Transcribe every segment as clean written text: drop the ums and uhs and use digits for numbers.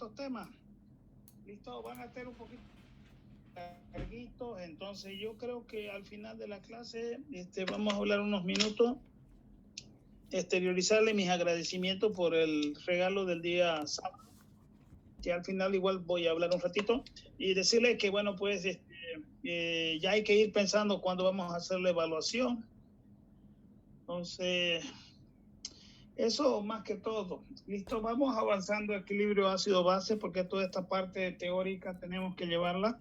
estos temas, listo, van a ser un poquito larguitos, entonces yo creo que al final de la clase vamos a hablar unos minutos, exteriorizarle mis agradecimientos por el regalo del día sábado, que al final igual voy a hablar un ratito, y decirle que bueno, pues ya hay que ir pensando cuándo vamos a hacer la evaluación. Entonces, eso más que todo. Listo, vamos avanzando equilibrio ácido-base, porque toda esta parte teórica tenemos que llevarla.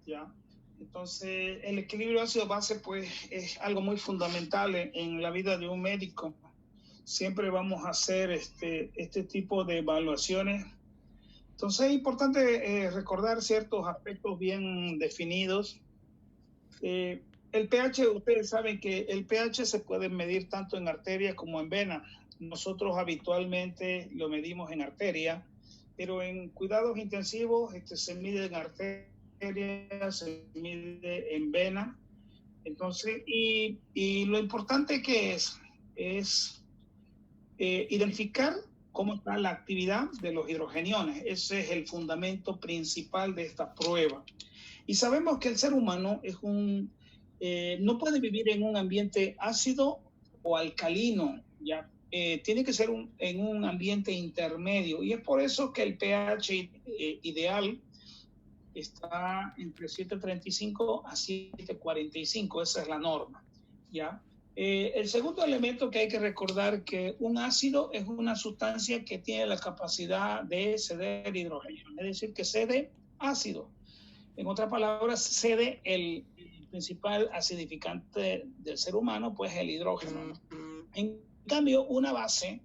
Ya. Entonces, el equilibrio ácido-base, pues, es algo muy fundamental en la vida de un médico. Siempre vamos a hacer este tipo de evaluaciones. Entonces, es importante recordar ciertos aspectos bien definidos. El pH, ustedes saben que el pH se puede medir tanto en arteria como en vena. Nosotros habitualmente lo medimos en arteria, pero en cuidados intensivos se mide en arteria, se mide en vena. Entonces, y lo importante que es identificar cómo está la actividad de los hidrogeniones. Ese es el fundamento principal de esta prueba. Y sabemos que el ser humano no puede vivir en un ambiente ácido o alcalino, ¿ya? Tiene que ser en un ambiente intermedio, y es por eso que el pH ideal está entre 7.35 a 7.45, esa es la norma, ¿ya? El segundo elemento que hay que recordar, que un ácido es una sustancia que tiene la capacidad de ceder hidrógeno, es decir, que cede ácido. En otras palabras, cede el principal acidificante del ser humano, pues el hidrógeno. En cambio, una base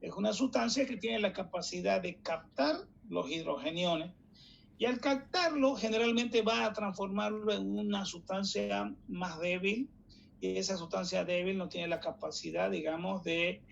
es una sustancia que tiene la capacidad de captar los hidrogeniones, y al captarlo generalmente va a transformarlo en una sustancia más débil, y esa sustancia débil no tiene la capacidad, digamos, de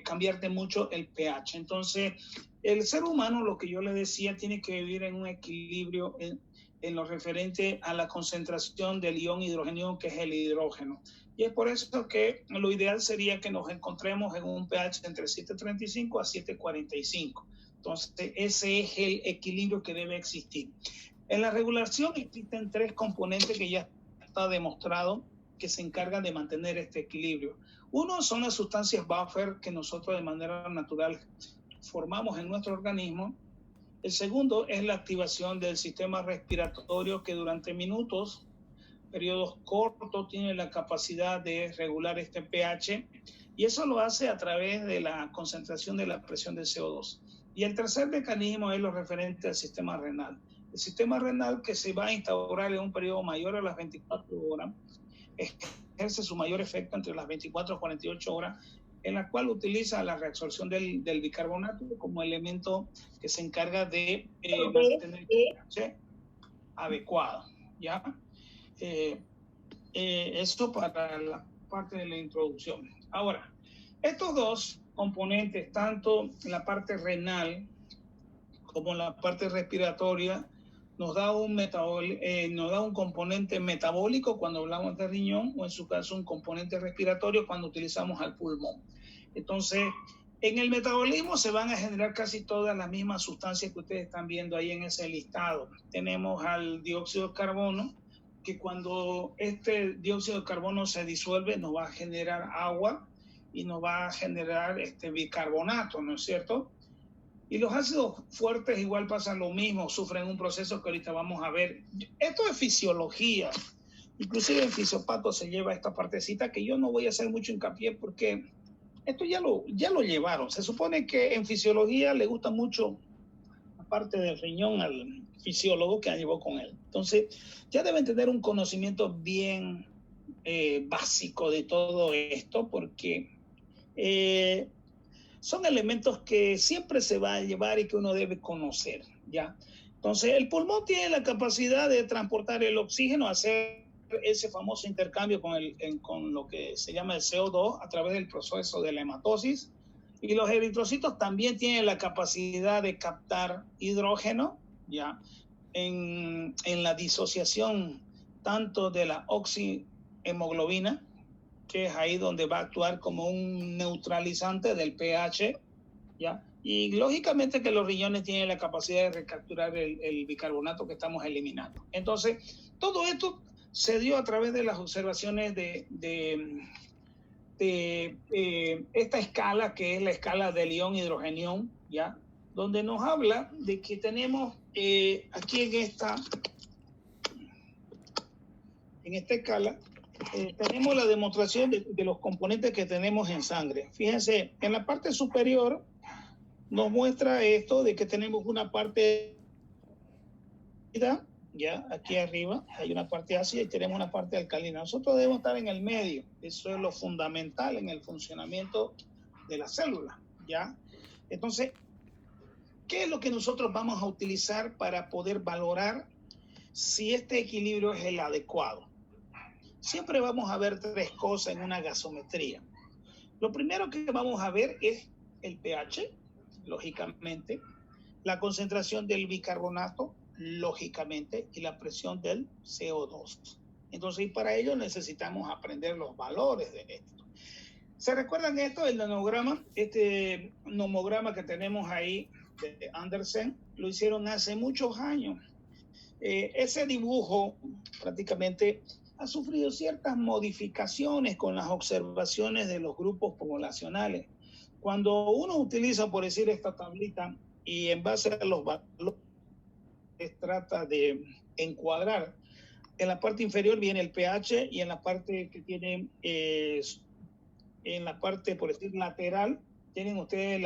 cambiarte mucho el pH. Entonces, el ser humano, lo que yo le decía, tiene que vivir en un equilibrio en lo referente a la concentración del ion hidrogenio, que es el hidrógeno. Y es por eso que lo ideal sería que nos encontremos en un pH entre 7.35 a 7.45. Entonces, ese es el equilibrio que debe existir. En la regulación existen tres componentes que ya está demostrado que se encargan de mantener este equilibrio. Uno son las sustancias buffer que nosotros de manera natural formamos en nuestro organismo. El segundo es la activación del sistema respiratorio, que durante minutos, periodos cortos, tiene la capacidad de regular este pH, y eso lo hace a través de la concentración de la presión de CO2. Y el tercer mecanismo es lo referente al sistema renal. El sistema renal, que se va a instaurar en un periodo mayor a las 24 horas, ejerce su mayor efecto entre las 24 y 48 horas, en la cual utiliza la reabsorción del bicarbonato como elemento que se encarga de mantener el pH adecuado, ¿ya? Esto para la parte de la introducción. Ahora, estos dos componentes, tanto en la parte renal como en la parte respiratoria, nos da un componente metabólico cuando hablamos de riñón, o en su caso un componente respiratorio cuando utilizamos al pulmón. Entonces, en el metabolismo se van a generar casi todas las mismas sustancias que ustedes están viendo ahí en ese listado. Tenemos al dióxido de carbono, que cuando este dióxido de carbono se disuelve nos va a generar agua y nos va a generar bicarbonato, ¿no es cierto? Y los ácidos fuertes igual pasan lo mismo, sufren un proceso que ahorita vamos a ver. Esto es fisiología. Inclusive en Fisiopato se lleva esta partecita que yo no voy a hacer mucho hincapié, porque esto ya lo llevaron. Se supone que en fisiología le gusta mucho la parte del riñón al fisiólogo que llevó con él. Entonces, ya deben tener un conocimiento bien básico de todo esto, porque son elementos que siempre se va a llevar y que uno debe conocer, ¿ya? Entonces, el pulmón tiene la capacidad de transportar el oxígeno, hacer ese famoso intercambio con lo que se llama el CO2 a través del proceso de la hematosis. Y los eritrocitos también tienen la capacidad de captar hidrógeno, ¿ya? En la disociación tanto de la oxihemoglobina, que es ahí donde va a actuar como un neutralizante del pH, ¿ya? Y lógicamente que los riñones tienen la capacidad de recapturar el bicarbonato que estamos eliminando. Entonces, todo esto se dio a través de las observaciones de esta escala, que es la escala de ion-hidrogenión, ¿ya? Donde nos habla de que tenemos aquí en esta escala, tenemos la demostración de los componentes que tenemos en sangre. Fíjense, en la parte superior nos muestra esto de que tenemos una parte, ya aquí arriba hay una parte ácida y tenemos una parte alcalina. Nosotros debemos estar en el medio. Eso es lo fundamental en el funcionamiento de la célula, ¿ya? Entonces, ¿qué es lo que nosotros vamos a utilizar para poder valorar si este equilibrio es el adecuado? Siempre vamos a ver tres cosas en una gasometría. Lo primero que vamos a ver es el pH, lógicamente, la concentración del bicarbonato, lógicamente, y la presión del CO2. Entonces, y para ello necesitamos aprender los valores de esto. ¿Se recuerdan esto? El nomograma, este nomograma que tenemos ahí de Andersen, lo hicieron hace muchos años. Ese dibujo prácticamente ha sufrido ciertas modificaciones con las observaciones de los grupos poblacionales. Cuando uno utiliza, por decir, esta tablita y en base a los valores trata de encuadrar, en la parte inferior viene el pH y en la parte que tiene, en la parte, por decir, lateral, tienen ustedes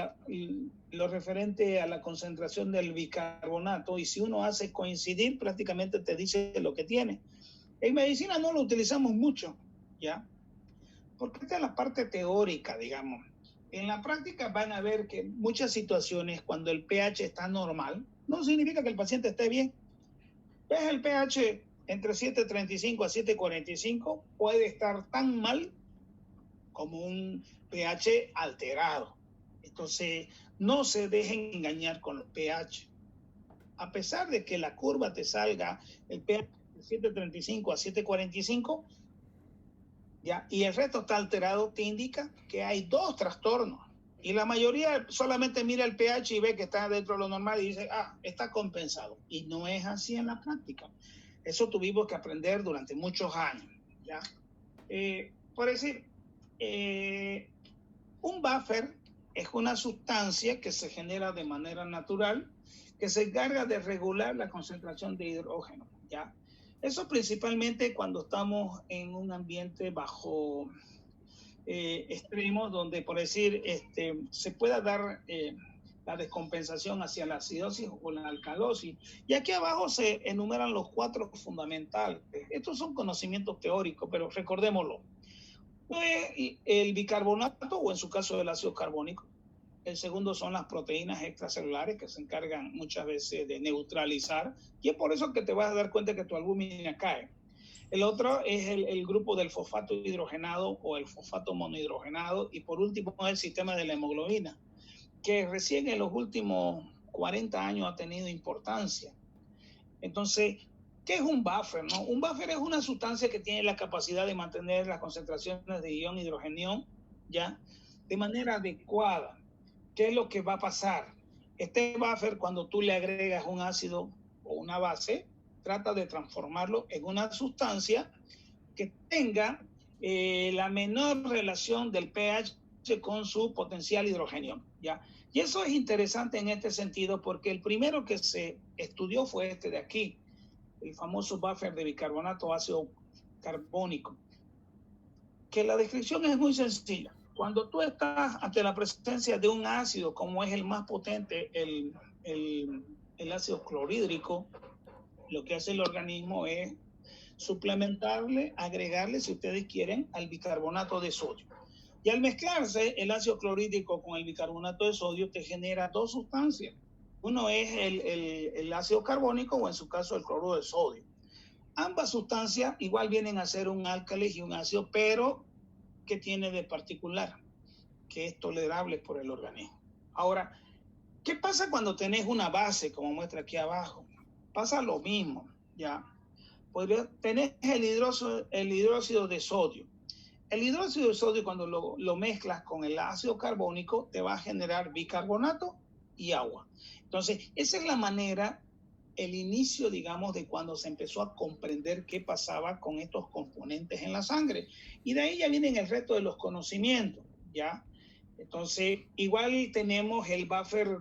lo referente a la concentración del bicarbonato, y si uno hace coincidir, prácticamente te dice lo que tiene. En medicina no lo utilizamos mucho, ¿ya? Porque esta es la parte teórica, digamos. En la práctica van a ver que muchas situaciones, cuando el pH está normal, no significa que el paciente esté bien. ¿Ves? El pH entre 7.35 a 7.45 puede estar tan mal como un pH alterado. Entonces, no se dejen engañar con los pH. A pesar de que la curva te salga el pH de 7.35 a 7.45, ¿ya? Y el resto está alterado, te indica que hay dos trastornos. Y la mayoría solamente mira el pH y ve que está dentro de lo normal y dice, está compensado. Y no es así en la práctica. Eso tuvimos que aprender durante muchos años, ¿ya? Por decir, un buffer es una sustancia que se genera de manera natural, que se encarga de regular la concentración de hidrógeno, ¿ya? Eso principalmente cuando estamos en un ambiente bajo extremos, donde, por decir, se pueda dar la descompensación hacia la acidosis o la alcalosis. Y aquí abajo se enumeran los cuatro fundamentales. Estos son conocimientos teóricos, pero recordémoslo. El bicarbonato, o en su caso el ácido carbónico. El segundo son las proteínas extracelulares, que se encargan muchas veces de neutralizar, y es por eso que te vas a dar cuenta que tu albúmina cae. El otro es el grupo del fosfato hidrogenado o el fosfato monohidrogenado, y por último el sistema de la hemoglobina, que recién en los últimos 40 años ha tenido importancia. Entonces, ¿qué es un buffer, no? Un buffer es una sustancia que tiene la capacidad de mantener las concentraciones de ion hidrogenión, ¿ya?, de manera adecuada. ¿Qué es lo que va a pasar? Este buffer, cuando tú le agregas un ácido o una base, trata de transformarlo en una sustancia que tenga la menor relación del pH con su potencial hidrogenión, ¿ya? Y eso es interesante en este sentido, porque el primero que se estudió fue este de aquí, el famoso buffer de bicarbonato ácido carbónico, que la descripción es muy sencilla. Cuando tú estás ante la presencia de un ácido, como es el más potente, el ácido clorhídrico, lo que hace el organismo es suplementarle, agregarle, si ustedes quieren, al bicarbonato de sodio. Y al mezclarse el ácido clorhídrico con el bicarbonato de sodio, te genera dos sustancias. Uno es el ácido carbónico, o en su caso el cloruro de sodio. Ambas sustancias igual vienen a ser un álcali y un ácido, pero ¿qué tiene de particular? Que es tolerable por el organismo. Ahora, ¿qué pasa cuando tenés una base, como muestra aquí abajo? Pasa lo mismo, ¿ya? Pues tenés el hidróxido de sodio. El hidróxido de sodio, cuando lo mezclas con el ácido carbónico, te va a generar bicarbonato y agua. Entonces, esa es la manera, el inicio, digamos, de cuando se empezó a comprender qué pasaba con estos componentes en la sangre. Y de ahí ya vienen el resto de los conocimientos, ¿ya? Entonces, igual tenemos el buffer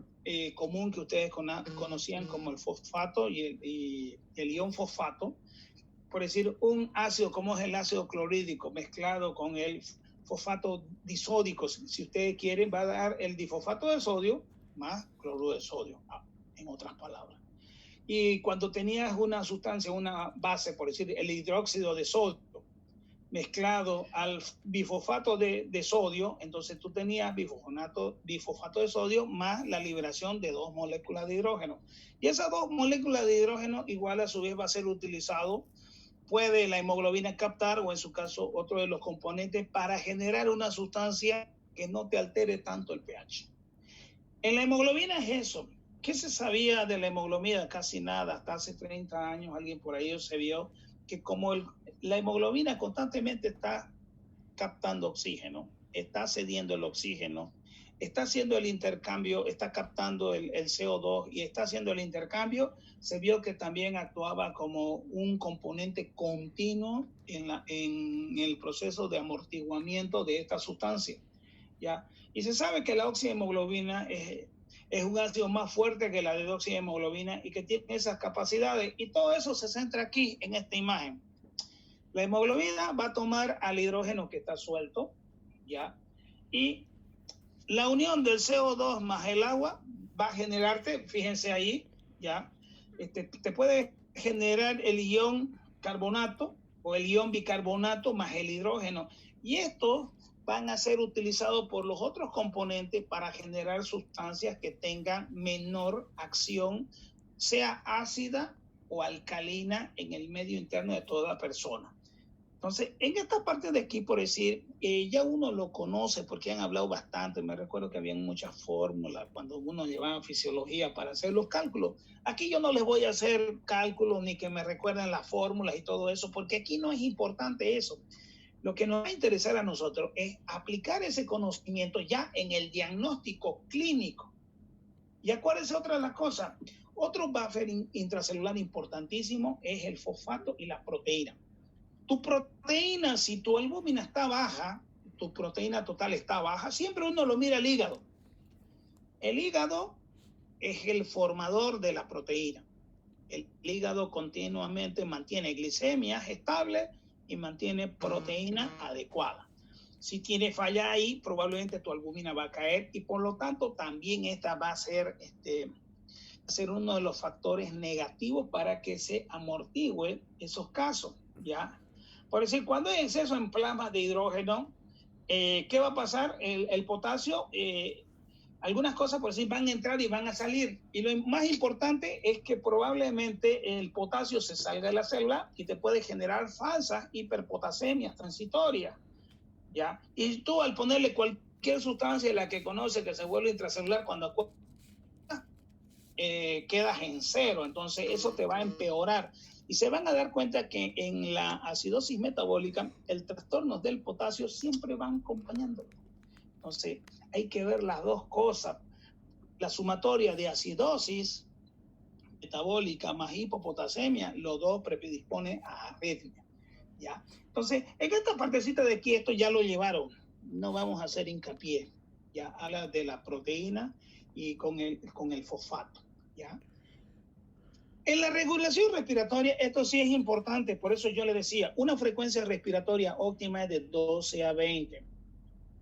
común que ustedes conocían como el fosfato y el ion fosfato. Por decir, un ácido como es el ácido clorhídrico mezclado con el fosfato disódico, si ustedes quieren, va a dar el difosfato de sodio más cloruro de sodio, en otras palabras. Y cuando tenías una sustancia, una base, por decir, el hidróxido de sodio mezclado al bifosfato de sodio, entonces tú tenías bifosfato de sodio más la liberación de 2 moléculas de hidrógeno. Y esas 2 moléculas de hidrógeno igual a su vez va a ser utilizado, puede la hemoglobina captar, o en su caso otro de los componentes, para generar una sustancia que no te altere tanto el pH. En la hemoglobina es eso. ¿Qué se sabía de la hemoglobina? Casi nada. Hasta hace 30 años alguien por ahí se vio que como la hemoglobina constantemente está captando oxígeno, está cediendo el oxígeno, está haciendo el intercambio, está captando el CO2 y está haciendo el intercambio, se vio que también actuaba como un componente continuo en el proceso de amortiguamiento de esta sustancia, ¿ya? Y se sabe que la oxihemoglobina es un ácido más fuerte que la desoxihemoglobina y que tiene esas capacidades, y todo eso se centra aquí en esta imagen. La hemoglobina va a tomar al hidrógeno que está suelto, ¿ya? Y la unión del CO2 más el agua va a generarte, fíjense ahí, ¿ya? Te puede generar el ion carbonato o el ion bicarbonato más el hidrógeno. Y estos van a ser utilizados por los otros componentes para generar sustancias que tengan menor acción, sea ácida o alcalina, en el medio interno de toda persona. Entonces, en esta parte de aquí, por decir, ya uno lo conoce porque han hablado bastante. Me recuerdo que había muchas fórmulas cuando uno llevaba fisiología para hacer los cálculos. Aquí yo no les voy a hacer cálculos ni que me recuerden las fórmulas y todo eso, porque aquí no es importante eso. Lo que nos va a interesar a nosotros es aplicar ese conocimiento ya en el diagnóstico clínico. Y acuérdense otra de las cosas. Otro buffer intracelular importantísimo es el fosfato y la proteína. Tu proteína, si tu albúmina está baja, tu proteína total está baja, siempre uno lo mira al hígado. El hígado es el formador de la proteína. El hígado continuamente mantiene glicemias estables y mantiene proteína adecuada. Si tiene falla ahí, probablemente tu albúmina va a caer, y por lo tanto también esta va a ser uno de los factores negativos para que se amortigüe esos casos, ¿ya? Por decir, cuando hay exceso en plasma de hidrógeno, ¿qué va a pasar? El potasio, algunas cosas, por decir, van a entrar y van a salir. Y lo más importante es que probablemente el potasio se salga de la célula y te puede generar falsas hiperpotasemias transitorias, ¿ya? Y tú, al ponerle cualquier sustancia, la que conoce que se vuelve intracelular, cuando quedas en cero. Entonces eso te va a empeorar. Y se van a dar cuenta que en la acidosis metabólica, el trastorno del potasio siempre van acompañando. Entonces, hay que ver las dos cosas. La sumatoria de acidosis metabólica más hipopotasemia, los dos predispone a arritmia, ¿ya? Entonces, en esta partecita de aquí, esto ya lo llevaron. No vamos a hacer hincapié. Ya habla de la proteína y con el fosfato, ¿ya? En la regulación respiratoria, esto sí es importante, por eso yo le decía, una frecuencia respiratoria óptima es de 12 a 20.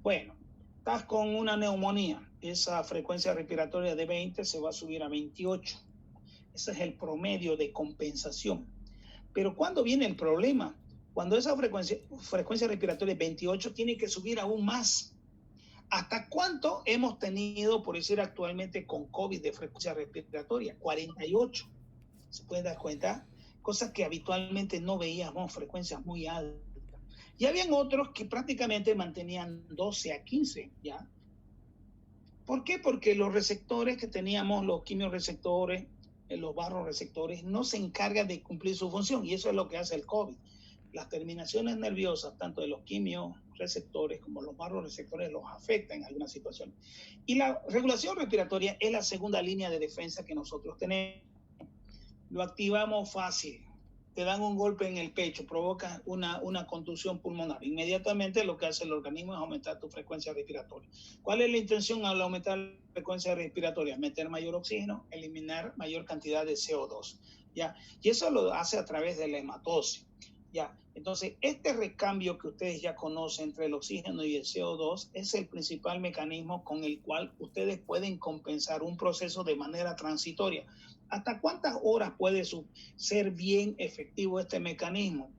Bueno, estás con una neumonía, esa frecuencia respiratoria de 20 se va a subir a 28. Ese es el promedio de compensación. Pero ¿cuándo viene el problema? Cuando esa frecuencia respiratoria es 28, tiene que subir aún más. ¿Hasta cuánto hemos tenido, por decir actualmente, con COVID de frecuencia respiratoria? 48. ¿Se pueden dar cuenta? Cosas que habitualmente no veíamos, frecuencias muy altas. Y habían otros que prácticamente mantenían 12 a 15, ¿ya? ¿Por qué? Porque los receptores que teníamos, los quimioreceptores, los barroreceptores, no se encargan de cumplir su función, y eso es lo que hace el COVID. las terminaciones nerviosas, tanto de los quimioreceptores como los barroreceptores, los afecta en algunas situaciones. Y la regulación respiratoria es la segunda línea de defensa que nosotros tenemos. Lo activamos fácil. Te dan un golpe en el pecho, provoca una contusión pulmonar. Inmediatamente lo que hace el organismo es aumentar tu frecuencia respiratoria. ¿Cuál es la intención al aumentar la frecuencia respiratoria? Meter mayor oxígeno, eliminar mayor cantidad de CO2. ¿Ya? Y eso lo hace a través de la hematosis. ¿Ya? Entonces, este recambio que ustedes ya conocen entre el oxígeno y el CO2 es el principal mecanismo con el cual ustedes pueden compensar un proceso de manera transitoria. ¿Hasta cuántas horas puede ser bien efectivo este mecanismo?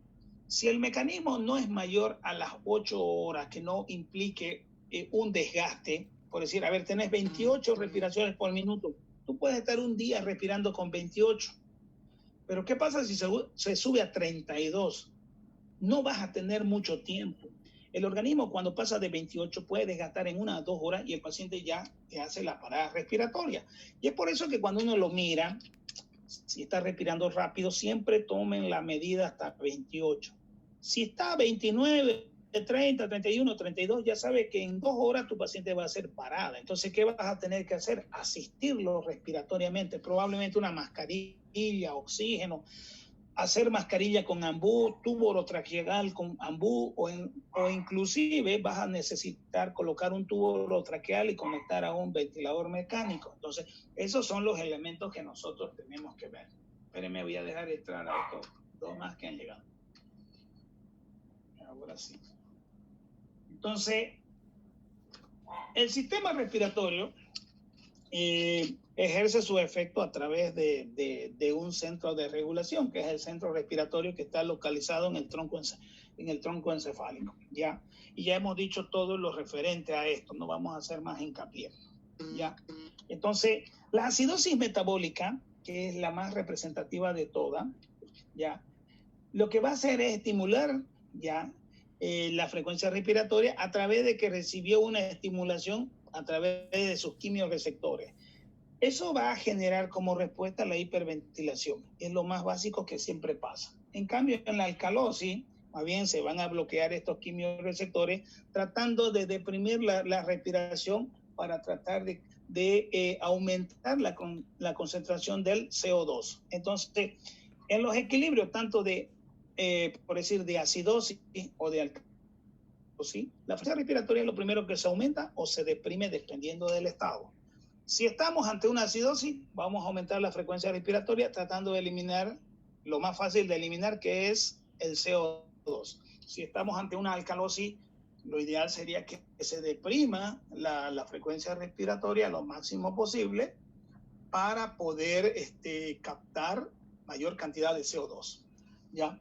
Si el mecanismo no es mayor a las 8 horas, que no implique un desgaste, por decir, a ver, tenés 28 respiraciones por minuto, tú puedes estar un día respirando con 28, pero ¿qué pasa si se sube a 32? No vas a tener mucho tiempo. El organismo cuando pasa de 28 puede desgastar en 1 o 2 horas y el paciente ya te hace la parada respiratoria. Y es por eso que cuando uno lo mira, si está respirando rápido, siempre tomen la medida hasta 28. Si está a 29, 30, 31, 32, ya sabes que en 2 horas tu paciente va a hacer parada. Entonces, ¿qué vas a tener que hacer? Asistirlo respiratoriamente, probablemente una mascarilla, oxígeno, hacer mascarilla con ambú, tubo orotraqueal con ambú o inclusive vas a necesitar colocar un tubo orotraqueal y conectar a un ventilador mecánico. Entonces, esos son los elementos que nosotros tenemos que ver. Espérenme, voy a dejar entrar a estos 2 más que han llegado. Ahora sí. Entonces, el sistema respiratorio ejerce su efecto a través de un centro de regulación, que es el centro respiratorio que está localizado en el tronco encefálico, ¿ya? Y ya hemos dicho todo lo referente a esto, no vamos a hacer más hincapié, ¿ya? Entonces, la acidosis metabólica, que es la más representativa de todas, ¿ya? Lo que va a hacer es estimular, ¿ya? La frecuencia respiratoria a través de que recibió una estimulación a través de sus quimioreceptores. Eso va a generar como respuesta la hiperventilación. Es lo más básico que siempre pasa. En cambio, en la alcalosis, más bien se van a bloquear estos quimioreceptores tratando de deprimir la respiración para tratar de aumentar la concentración del CO2. Entonces, en los equilibrios tanto de, por decir, de acidosis o de alcalosis, la frecuencia respiratoria es lo primero que se aumenta o se deprime dependiendo del estado. Si estamos ante una acidosis, vamos a aumentar la frecuencia respiratoria tratando de eliminar lo más fácil de eliminar, que es el CO2. Si estamos ante una alcalosis, lo ideal sería que se deprima la frecuencia respiratoria lo máximo posible para poder captar mayor cantidad de CO2, ¿ya?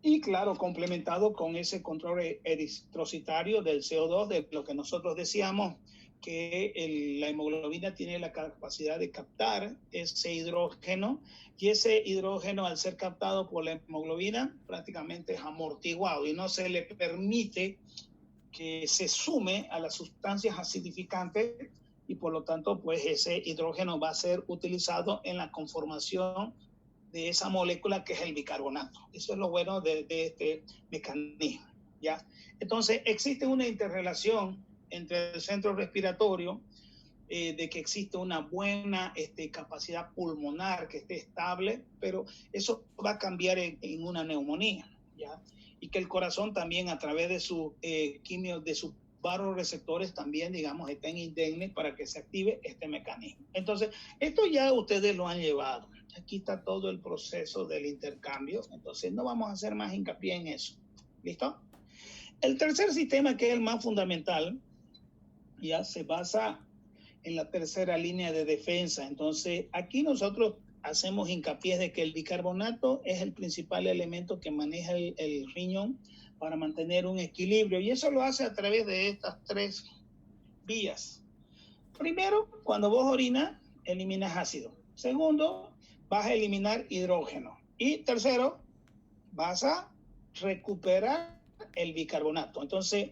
Y claro, complementado con ese control eritrocitario del CO2, de lo que nosotros decíamos, que la hemoglobina tiene la capacidad de captar ese hidrógeno, y ese hidrógeno, al ser captado por la hemoglobina, prácticamente es amortiguado y no se le permite que se sume a las sustancias acidificantes, y por lo tanto, pues ese hidrógeno va a ser utilizado en la conformación de esa molécula que es el bicarbonato. Eso es lo bueno de este mecanismo, ¿ya? Entonces, existe una interrelación entre el centro respiratorio, de que existe una buena capacidad pulmonar que esté estable, pero eso va a cambiar en una neumonía, ¿ya? Y que el corazón también, a través de su quimio, de sus barroreceptores, también, digamos, estén indemnes para que se active este mecanismo. Entonces, esto ya ustedes lo han llevado. Aquí está todo el proceso del intercambio, entonces no vamos a hacer más hincapié en eso. ¿Listo? El tercer sistema, que es el más fundamental, ya se basa en la tercera línea de defensa. Entonces, aquí nosotros hacemos hincapié de que el bicarbonato es el principal elemento que maneja el riñón para mantener un equilibrio, y eso lo hace a través de estas 3 vías. Primero, cuando vos orinas, eliminas ácido. Segundo, vas a eliminar hidrógeno. Y tercero, vas a recuperar el bicarbonato. Entonces,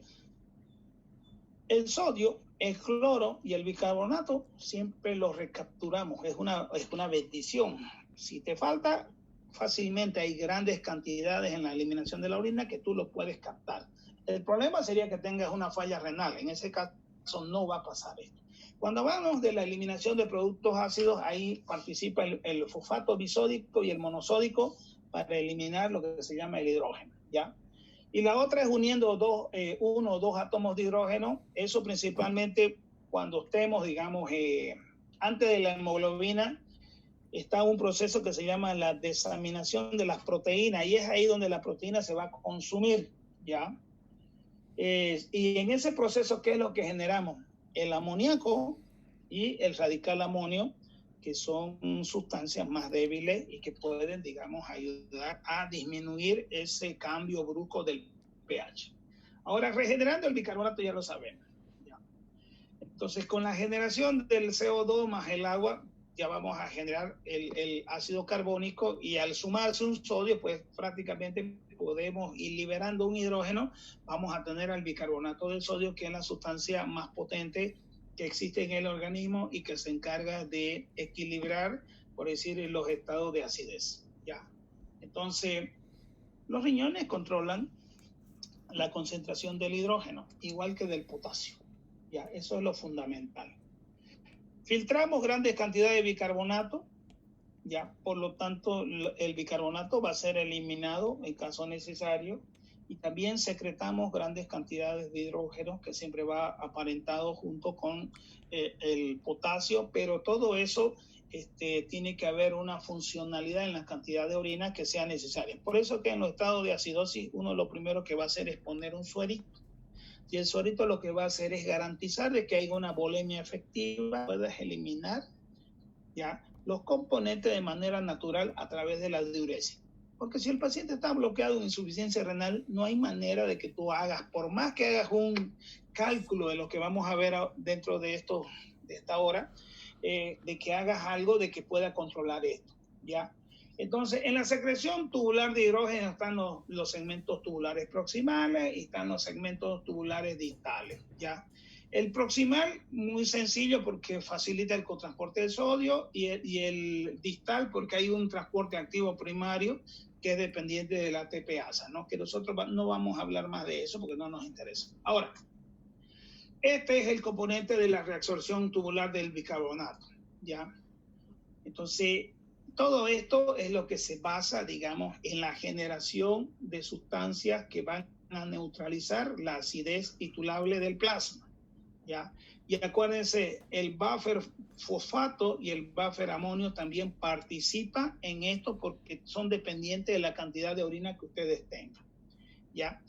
el sodio, el cloro y el bicarbonato siempre los recapturamos. Es una bendición. Si te falta, fácilmente hay grandes cantidades en la eliminación de la orina que tú lo puedes captar. El problema sería que tengas una falla renal. En ese caso no va a pasar esto. Cuando hablamos de la eliminación de productos ácidos, ahí participa el fosfato bisódico y el monosódico para eliminar lo que se llama el hidrógeno, ¿ya? Y la otra es uniendo uno o dos átomos de hidrógeno. Eso principalmente cuando estemos, digamos, antes de la hemoglobina, está un proceso que se llama la desaminación de las proteínas, y es ahí donde la proteína se va a consumir, ¿ya? Y en ese proceso, ¿qué es lo que generamos? El amoníaco y el radical amonio, que son sustancias más débiles y que pueden, digamos, ayudar a disminuir ese cambio brusco del pH. Ahora, regenerando el bicarbonato ya lo sabemos, ¿ya? Entonces, con la generación del CO2 más el agua, ya vamos a generar el ácido carbónico, y al sumarse un sodio, pues prácticamente podemos ir liberando un hidrógeno. Vamos a tener al bicarbonato de sodio, que es la sustancia más potente que existe en el organismo y que se encarga de equilibrar, por decir, los estados de acidez, ¿ya? Entonces, los riñones controlan la concentración del hidrógeno, igual que del potasio, ¿ya? Eso es lo fundamental. Filtramos grandes cantidades de bicarbonato, ya, por lo tanto el bicarbonato va a ser eliminado en caso necesario, y también secretamos grandes cantidades de hidrógeno, que siempre va aparentado junto con el potasio, pero todo eso tiene que haber una funcionalidad en la cantidad de orina que sea necesaria. Por eso que en los estados de acidosis uno lo primero que va a hacer es poner un suerito. Y el suerito lo que va a hacer es garantizar de que haya una volemia efectiva, puedas eliminar, ¿ya?, los componentes de manera natural a través de la diuresis. Porque si el paciente está bloqueado en insuficiencia renal, no hay manera de que tú hagas, por más que hagas un cálculo de lo que vamos a ver dentro de esta hora, de que hagas algo de que pueda controlar esto, ¿ya? Entonces, en la secreción tubular de hidrógeno están los segmentos tubulares proximales y están los segmentos tubulares distales, ¿ya? El proximal, muy sencillo porque facilita el cotransporte del sodio, y el distal porque hay un transporte activo primario que es dependiente de la ATPasa, ¿no? Que nosotros no vamos a hablar más de eso porque no nos interesa. Ahora, este es el componente de la reabsorción tubular del bicarbonato, ¿ya? Entonces, todo esto es lo que se basa, digamos, en la generación de sustancias que van a neutralizar la acidez titulable del plasma, ¿ya? Y acuérdense, el buffer fosfato y el buffer amonio también participan en esto porque son dependientes de la cantidad de orina que ustedes tengan, ¿ya?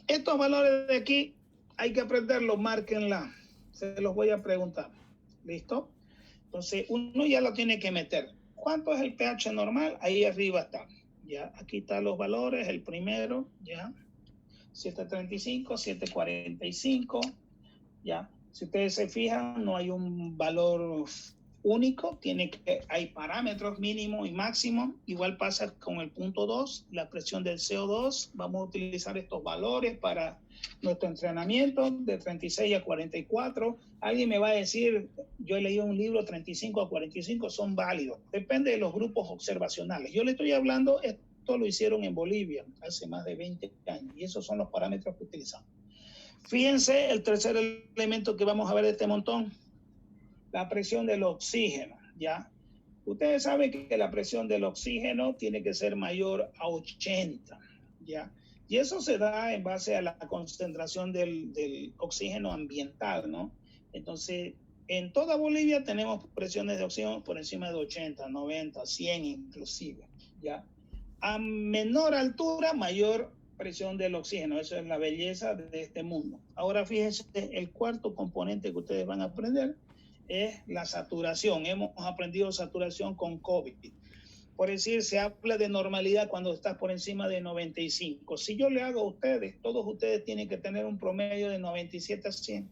Estos valores de aquí hay que aprenderlos, márquenla. Se los voy a preguntar. ¿Listo? Entonces, uno ya lo tiene que meter. ¿Cuánto es el pH normal? Ahí arriba está. ¿Ya? Aquí están los valores. El primero, ¿ya? 735, 745, ¿ya? Si ustedes se fijan, no hay un valor único, hay parámetros mínimo y máximo. Igual pasa con el punto 2, la presión del CO2. Vamos a utilizar estos valores para nuestro entrenamiento de 36 a 44. Alguien me va a decir, yo he leído un libro, 35 a 45 son válidos. Depende de los grupos observacionales. Yo le estoy hablando, esto lo hicieron en Bolivia hace más de 20 años, y esos son los parámetros que utilizamos. Fíjense el tercer elemento que vamos a ver de este montón, la presión del oxígeno, ¿ya? Ustedes saben que la presión del oxígeno tiene que ser mayor a 80, ¿ya? Y eso se da en base a la concentración del oxígeno ambiental, ¿no? Entonces, en toda Bolivia tenemos presiones de oxígeno por encima de 80, 90, 100 inclusive, ¿ya? A menor altura, mayor presión del oxígeno. Eso es la belleza de este mundo. Ahora fíjense, el cuarto componente que ustedes van a aprender es la saturación. Hemos aprendido saturación con COVID. Por decir, se habla de normalidad cuando estás por encima de 95. Si yo le hago a ustedes, todos ustedes tienen que tener un promedio de 97 a 100.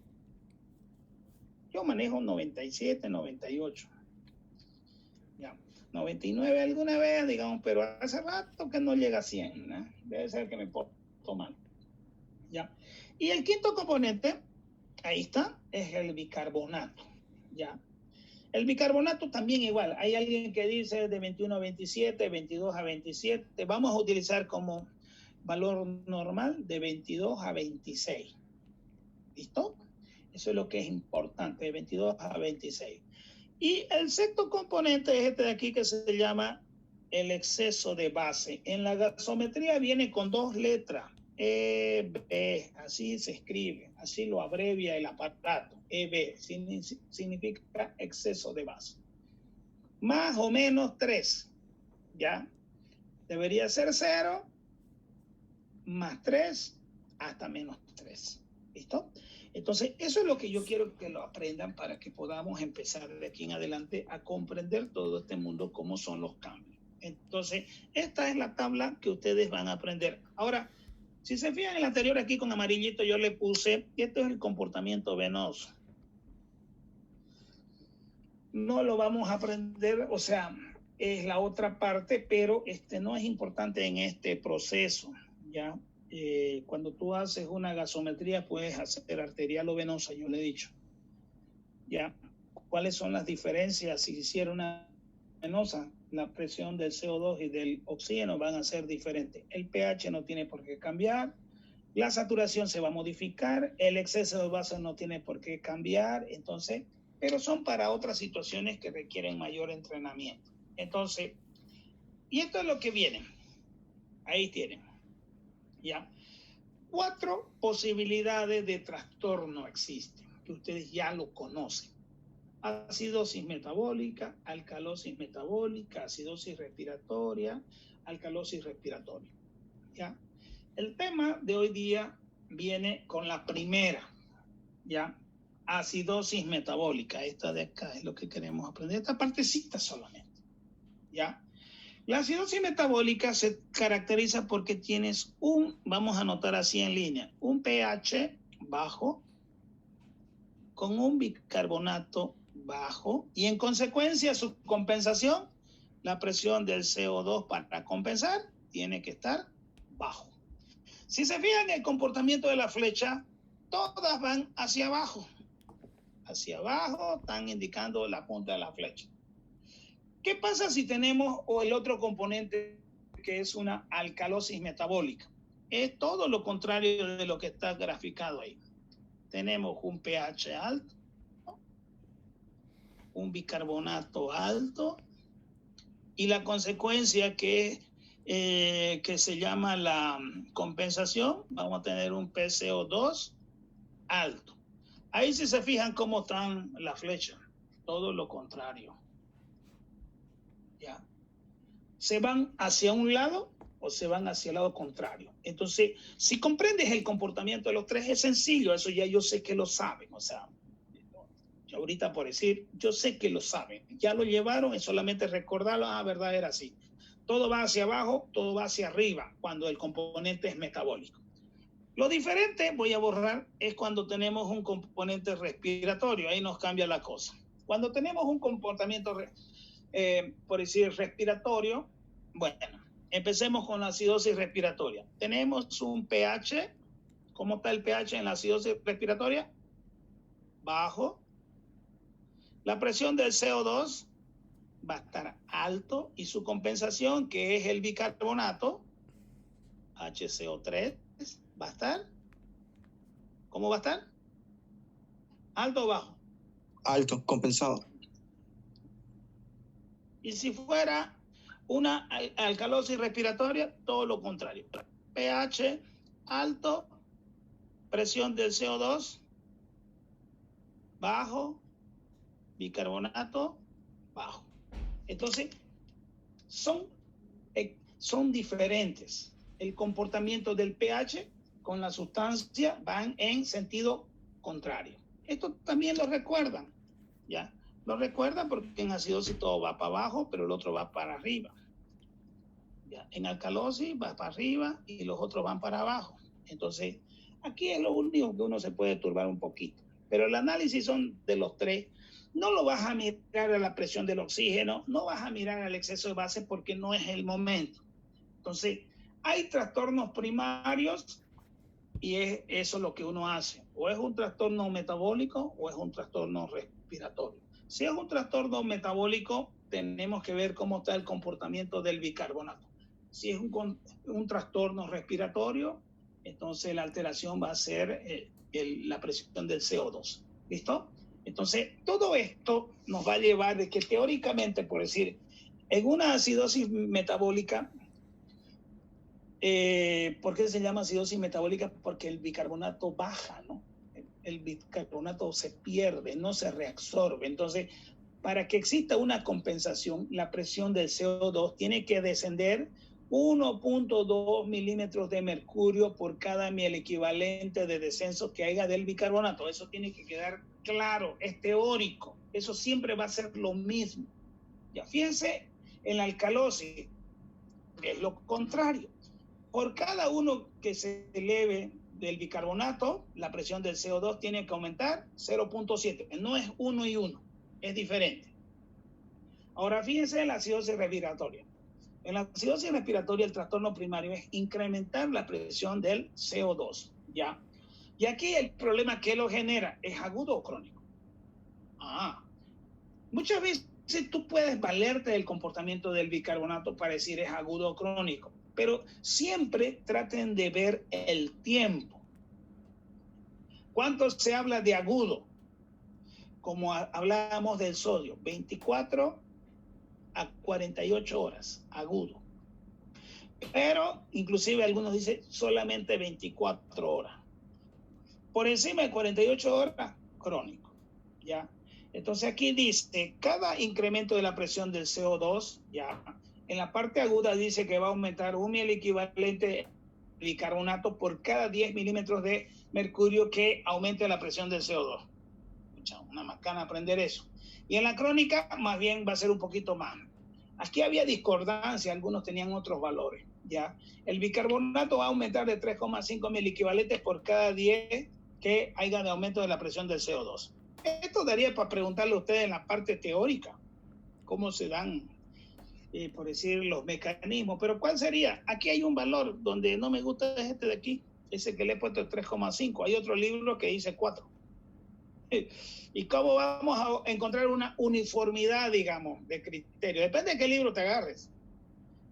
Yo manejo 97, 98. Ya. 99 alguna vez, digamos, pero hace rato que no llega a 100, ¿no? Debe ser que me porto mal. ¿Ya? Y el quinto componente, ahí está, es el bicarbonato, ¿ya? El bicarbonato también igual. Hay alguien que dice de 21 a 27, 22 a 27. Vamos a utilizar como valor normal de 22 a 26. ¿Listo? Eso es lo que es importante, de 22 a 26. Y el sexto componente es este de aquí que se llama el exceso de base. En la gasometría viene con 2 letras, EB, así se escribe, así lo abrevia el aparato, EB, significa exceso de base. Más o menos 3, ¿ya? Debería ser 0, más 3, hasta menos 3, ¿listo? Entonces, eso es lo que yo quiero que lo aprendan para que podamos empezar de aquí en adelante a comprender todo este mundo, cómo son los cambios. Entonces, esta es la tabla que ustedes van a aprender. Ahora, si se fijan en el anterior aquí con amarillito, yo le puse, esto es el comportamiento venoso. No lo vamos a aprender, o sea, es la otra parte, pero no es importante en este proceso, ¿ya? Cuando tú haces una gasometría puedes hacer arterial o venosa, yo le he dicho. ¿Ya? ¿Cuáles son las diferencias? Si hiciera una venosa, la presión del CO2 y del oxígeno van a ser diferentes. El pH no tiene por qué cambiar, la saturación se va a modificar, el exceso de base no tiene por qué cambiar, entonces, pero son para otras situaciones que requieren mayor entrenamiento. Entonces, y esto es lo que viene. Ahí tienen. ¿Ya? 4 posibilidades de trastorno existen, que ustedes ya lo conocen. Acidosis metabólica, alcalosis metabólica, acidosis respiratoria, alcalosis respiratoria. ¿Ya? El tema de hoy día viene con la primera, ¿ya? Acidosis metabólica. Esta de acá es lo que queremos aprender, esta partecita solamente, ¿ya? La acidosis metabólica se caracteriza porque tienes vamos a anotar así en línea, un pH bajo con un bicarbonato bajo y en consecuencia su compensación, la presión del CO2 para compensar tiene que estar bajo. Si se fijan en el comportamiento de la flecha, todas van hacia abajo. Hacia abajo están indicando la punta de la flecha. ¿Qué pasa si tenemos el otro componente que es una alcalosis metabólica? Es todo lo contrario de lo que está graficado ahí. Tenemos un pH alto, un bicarbonato alto y la consecuencia que se llama la compensación, vamos a tener un PCO2 alto. Ahí si se fijan cómo están las flechas, todo lo contrario. ¿Ya? ¿Se van hacia un lado o se van hacia el lado contrario? Entonces, si comprendes el comportamiento de los tres, es sencillo, eso ya yo sé que lo saben, o sea, ahorita por decir, yo sé que lo saben, ya lo llevaron, es solamente recordarlo, verdad, era así. Todo va hacia abajo, todo va hacia arriba, cuando el componente es metabólico. Lo diferente, voy a borrar, es cuando tenemos un componente respiratorio, ahí nos cambia la cosa. Cuando tenemos un comportamiento por decir respiratorio, bueno, empecemos con la acidosis respiratoria. Tenemos un pH, ¿cómo está el pH en la acidosis respiratoria? Bajo. La presión del CO2 va a estar alto y su compensación, que es el bicarbonato, HCO3, va a estar, ¿cómo va a estar? ¿Alto o bajo? Alto, compensado. Y si fuera una alcalosis respiratoria, todo lo contrario. pH alto, presión del CO2 bajo, bicarbonato bajo. Entonces, son diferentes. El comportamiento del pH con la sustancia van en sentido contrario. Esto también lo recuerdan, ¿ya? Lo recuerdan porque en acidosis todo va para abajo, pero el otro va para arriba. ¿Ya? En alcalosis va para arriba y los otros van para abajo. Entonces, aquí es lo único que uno se puede turbar un poquito. Pero el análisis son de los tres. No lo vas a mirar a la presión del oxígeno, no vas a mirar al exceso de base porque no es el momento. Entonces, hay trastornos primarios y es eso lo que uno hace. O es un trastorno metabólico o es un trastorno respiratorio. Si es un trastorno metabólico, tenemos que ver cómo está el comportamiento del bicarbonato. Si es un trastorno respiratorio, entonces la alteración va a ser la presión del CO2. ¿Listo? Entonces, todo esto nos va a llevar de que teóricamente, por decir, en una acidosis metabólica, ¿por qué se llama acidosis metabólica? Porque el bicarbonato baja, ¿no? El bicarbonato se pierde, no se reabsorbe. Entonces, para que exista una compensación, la presión del CO2 tiene que descender 1.2 milímetros de mercurio por cada miel equivalente de descenso que haya del bicarbonato. Eso tiene que quedar claro, es teórico. Eso siempre va a ser lo mismo. Ya fíjense, en la alcalosis es lo contrario. Por cada uno que se eleve del bicarbonato, la presión del CO2 tiene que aumentar 0.7. No es 1 y 1, es diferente. Ahora fíjense en la acidosis respiratoria. En la acidosis respiratoria el trastorno primario es incrementar la presión del CO2, ¿ya? Y aquí el problema que lo genera, ¿es agudo o crónico? Muchas veces tú puedes valerte del comportamiento del bicarbonato para decir es agudo o crónico, pero siempre traten de ver el tiempo. ¿Cuánto se habla de agudo? Como hablábamos del sodio, 24 a 48 horas, agudo. Pero inclusive algunos dicen solamente 24 horas. Por encima de 48 horas, crónico, ¿ya? Entonces aquí dice, cada incremento de la presión del CO2, ya, en la parte aguda dice que va a aumentar un miel equivalente de bicarbonato por cada 10 milímetros de mercurio que aumente la presión del CO2. Una macana aprender eso. Y en la crónica, más bien va a ser un poquito más. Aquí había discordancia, algunos tenían otros valores, ¿ya? El bicarbonato va a aumentar de 3,5 mil equivalentes por cada 10 que haya de aumento de la presión del CO2. Esto daría para preguntarle a ustedes en la parte teórica, cómo se dan, por decir, los mecanismos. Pero ¿cuál sería? Aquí hay un valor donde no me gusta este de aquí, ese que le he puesto el 3,5. Hay otro libro que dice 4. ¿Y cómo vamos a encontrar una uniformidad, digamos, de criterio? Depende de qué libro te agarres,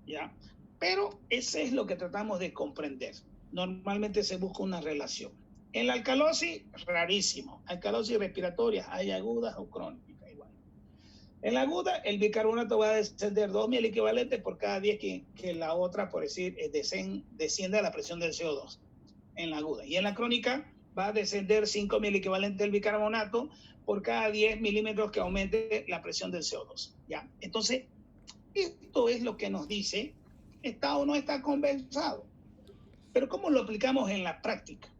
¿ya? Pero ese es lo que tratamos de comprender. Normalmente se busca una relación. En la alcalosis, rarísimo. Alcalosis respiratoria, hay agudas o crónicas, igual. En la aguda, el bicarbonato va a descender 2 mil equivalentes por cada 10 que la otra, por decir, desciende a la presión del CO2 en la aguda. Y en la crónica, va a descender 5 mil equivalentes del bicarbonato por cada 10 milímetros que aumente la presión del CO2. ¿Ya? Entonces, esto es lo que nos dice, ¿está o no está compensado? Pero ¿cómo lo aplicamos en la práctica?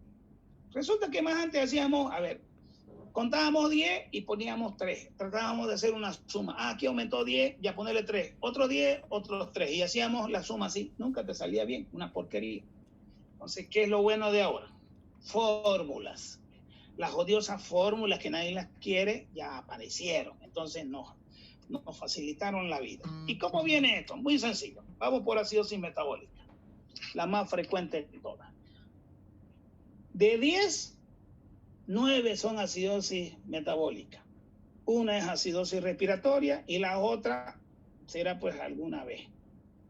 Resulta que más antes hacíamos, contábamos 10 y poníamos 3. Tratábamos de hacer una suma. Aquí aumentó 10, ya ponerle 3. Otros 10, otros 3. Y hacíamos la suma así. Nunca te salía bien, una porquería. Entonces, ¿qué es lo bueno de ahora? Fórmulas. Las odiosas fórmulas que nadie las quiere ya aparecieron. Entonces nos facilitaron la vida. ¿Y cómo viene esto? Muy sencillo. Vamos por acidosis metabólica, la más frecuente de todas. De 10, 9 son acidosis metabólica. Una es acidosis respiratoria y la otra será pues alguna vez.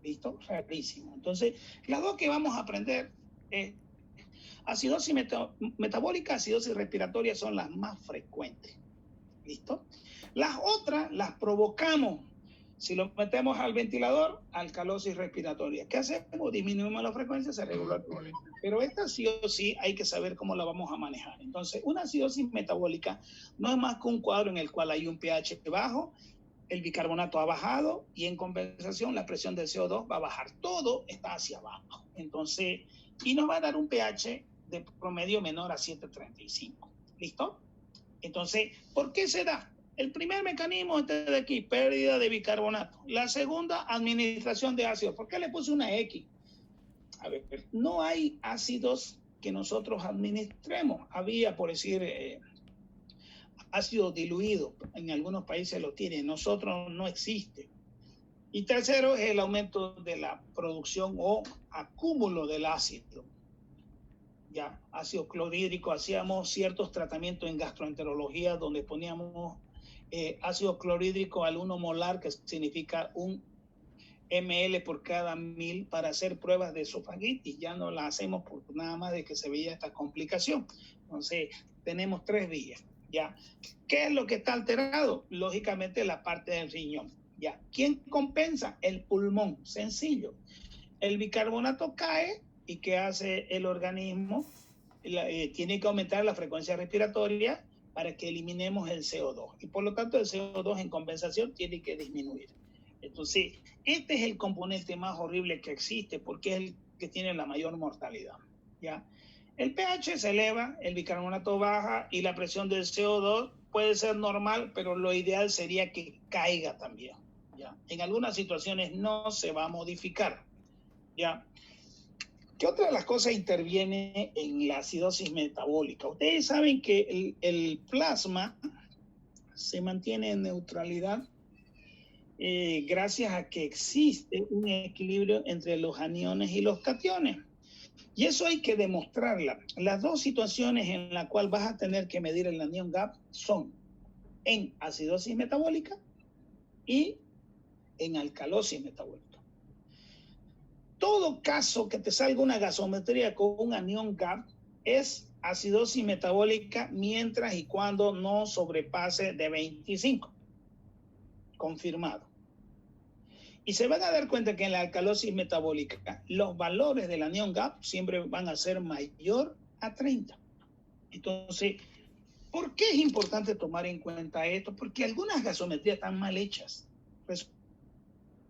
¿Listo? Rarísimo. Entonces, las dos que vamos a aprender es acidosis metabólica, acidosis respiratoria son las más frecuentes. ¿Listo? Las otras las provocamos. Si lo metemos al ventilador, alcalosis respiratoria. ¿Qué hacemos? Disminuimos la frecuencia, se regula el problema. Pero esta sí o sí hay que saber cómo la vamos a manejar. Entonces, una acidosis metabólica no es más que un cuadro en el cual hay un pH bajo, el bicarbonato ha bajado y en compensación la presión del CO2 va a bajar. Todo está hacia abajo. Entonces, y nos va a dar un pH de promedio menor a 7.35. ¿Listo? Entonces, ¿por qué se da? El primer mecanismo este de aquí, pérdida de bicarbonato. La segunda, administración de ácidos. ¿Por qué le puse una X? A ver, no hay ácidos que nosotros administremos. Había, por decir, ácido diluido. En algunos países lo tienen. Nosotros no existe. Y tercero es el aumento de la producción o acúmulo del ácido. Ya, ácido clorhídrico, hacíamos ciertos tratamientos en gastroenterología donde poníamos ácido clorhídrico al 1 molar, que significa 1 ml por cada 1000 para hacer pruebas de esofagitis. Ya no la hacemos por nada más de que se veía esta complicación. Entonces, tenemos 3 vías. ¿Ya? ¿Qué es lo que está alterado? Lógicamente, la parte del riñón. ¿Ya? ¿Quién compensa? El pulmón. Sencillo. El bicarbonato cae y ¿qué hace el organismo? Tiene que aumentar la frecuencia respiratoria para que eliminemos el CO2. Y por lo tanto, el CO2 en compensación tiene que disminuir. Entonces, este es el componente más horrible que existe porque es el que tiene la mayor mortalidad. ¿Ya? El pH se eleva, el bicarbonato baja y la presión del CO2 puede ser normal, pero lo ideal sería que caiga también. ¿Ya? En algunas situaciones no se va a modificar. ¿Ya? ¿Qué otra de las cosas interviene en la acidosis metabólica? Ustedes saben que el plasma se mantiene en neutralidad gracias a que existe un equilibrio entre los aniones y los cationes. Y eso hay que demostrarla. Las dos situaciones en las cuales vas a tener que medir el anion gap son en acidosis metabólica y en alcalosis metabólica. Todo caso que te salga una gasometría con un anion gap es acidosis metabólica mientras y cuando no sobrepase de 25. Confirmado. Y se van a dar cuenta que en la alcalosis metabólica los valores del anion gap siempre van a ser mayor a 30. Entonces, ¿por qué es importante tomar en cuenta esto? Porque algunas gasometrías están mal hechas. Pues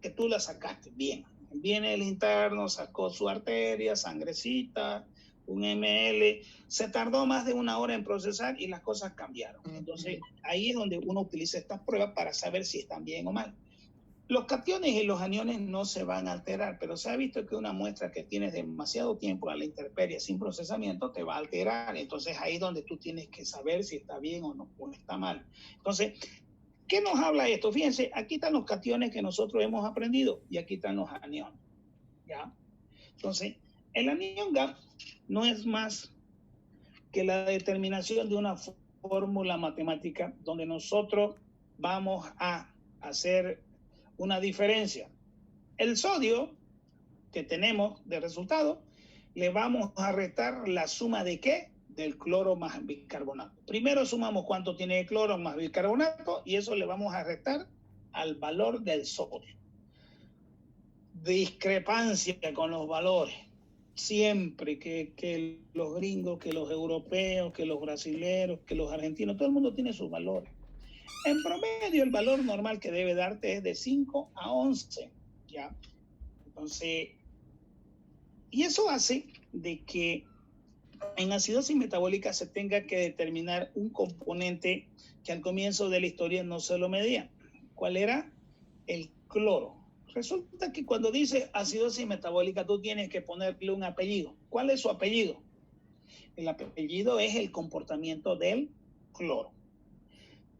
que tú las sacaste bien. Viene el interno, sacó su arteria, sangrecita, 1 ml. Se tardó más de 1 hora en procesar y las cosas cambiaron. Entonces, ahí es donde uno utiliza estas pruebas para saber si están bien o mal. Los cationes y los aniones no se van a alterar, pero se ha visto que una muestra que tienes demasiado tiempo a la intemperie sin procesamiento te va a alterar. Entonces, ahí es donde tú tienes que saber si está bien o no, o está mal. Entonces, ¿qué nos habla esto? Fíjense, aquí están los cationes que nosotros hemos aprendido y aquí están los aniones. ¿Ya? Entonces, el anion gap no es más que la determinación de una fórmula matemática donde nosotros vamos a hacer una diferencia. El sodio que tenemos de resultado, le vamos a restar la suma de ¿qué? Del cloro más bicarbonato. Primero sumamos cuánto tiene el cloro más bicarbonato y eso le vamos a restar al valor del sodio. Discrepancia con los valores. Siempre que los gringos, que los europeos, que los brasileños, que los argentinos, todo el mundo tiene sus valores. En promedio, el valor normal que debe darte es de 5 a 11. ¿Ya? Entonces, y eso hace de que en acidosis metabólica se tenga que determinar un componente que al comienzo de la historia no se lo medía. ¿Cuál era? El cloro. Resulta que cuando dice acidosis metabólica tú tienes que ponerle un apellido. ¿Cuál es su apellido? El apellido es el comportamiento del cloro.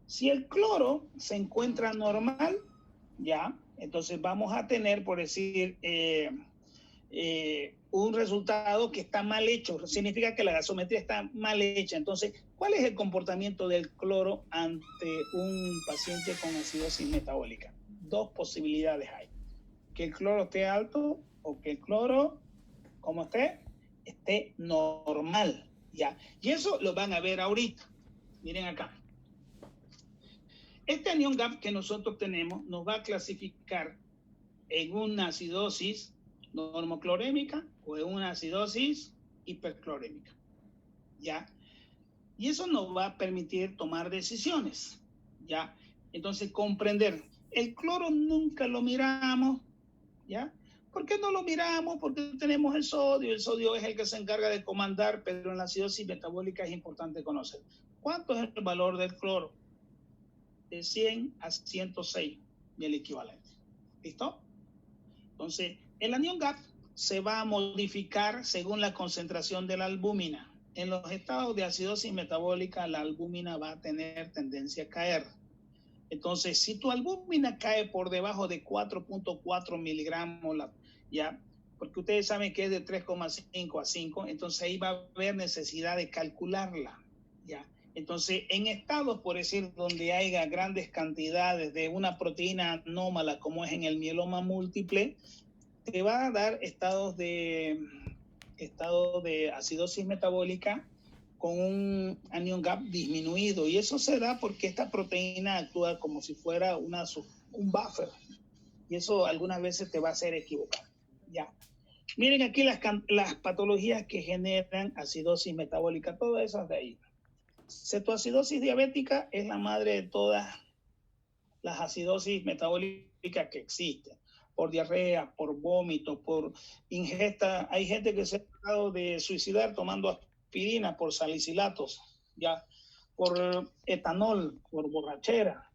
Si el cloro se encuentra normal, ya, entonces vamos a tener, por decir, un resultado que está mal hecho. Significa que la gasometría está mal hecha. Entonces, ¿cuál es el comportamiento del cloro ante un paciente con acidosis metabólica? Dos posibilidades hay. Que el cloro esté alto o que el cloro, como esté normal. ¿Ya? Y eso lo van a ver ahorita. Miren acá. Este anion gap que nosotros tenemos nos va a clasificar en una acidosis normoclorémica o en una acidosis hiperclorémica. ¿Ya? Y eso nos va a permitir tomar decisiones. ¿Ya? Entonces, comprender. El cloro nunca lo miramos. ¿Ya? ¿Por qué no lo miramos? Porque tenemos el sodio es el que se encarga de comandar, pero en la acidosis metabólica es importante conocer. ¿Cuánto es el valor del cloro? De 100 a 106 y el equivalente. ¿Listo? Entonces, el anion gap se va a modificar según la concentración de la albúmina. En los estados de acidosis metabólica, la albúmina va a tener tendencia a caer. Entonces, si tu albúmina cae por debajo de 4.4 miligramos, ya, porque ustedes saben que es de 3,5 a 5, entonces ahí va a haber necesidad de calcularla, ya. Entonces, en estados, por decir, donde haya grandes cantidades de una proteína anómala, como es en el mieloma múltiple, te va a dar estado de acidosis metabólica con un anion gap disminuido. Y eso se da porque esta proteína actúa como si fuera un buffer. Y eso algunas veces te va a hacer equivocar. Ya. Miren aquí las patologías que generan acidosis metabólica, todas esas de ahí. Cetoacidosis diabética es la madre de todas las acidosis metabólicas que existen. Por diarrea, por vómito, por ingesta. Hay gente que se ha tratado de suicidar tomando aspirina por salicilatos, ya, por etanol, por borrachera,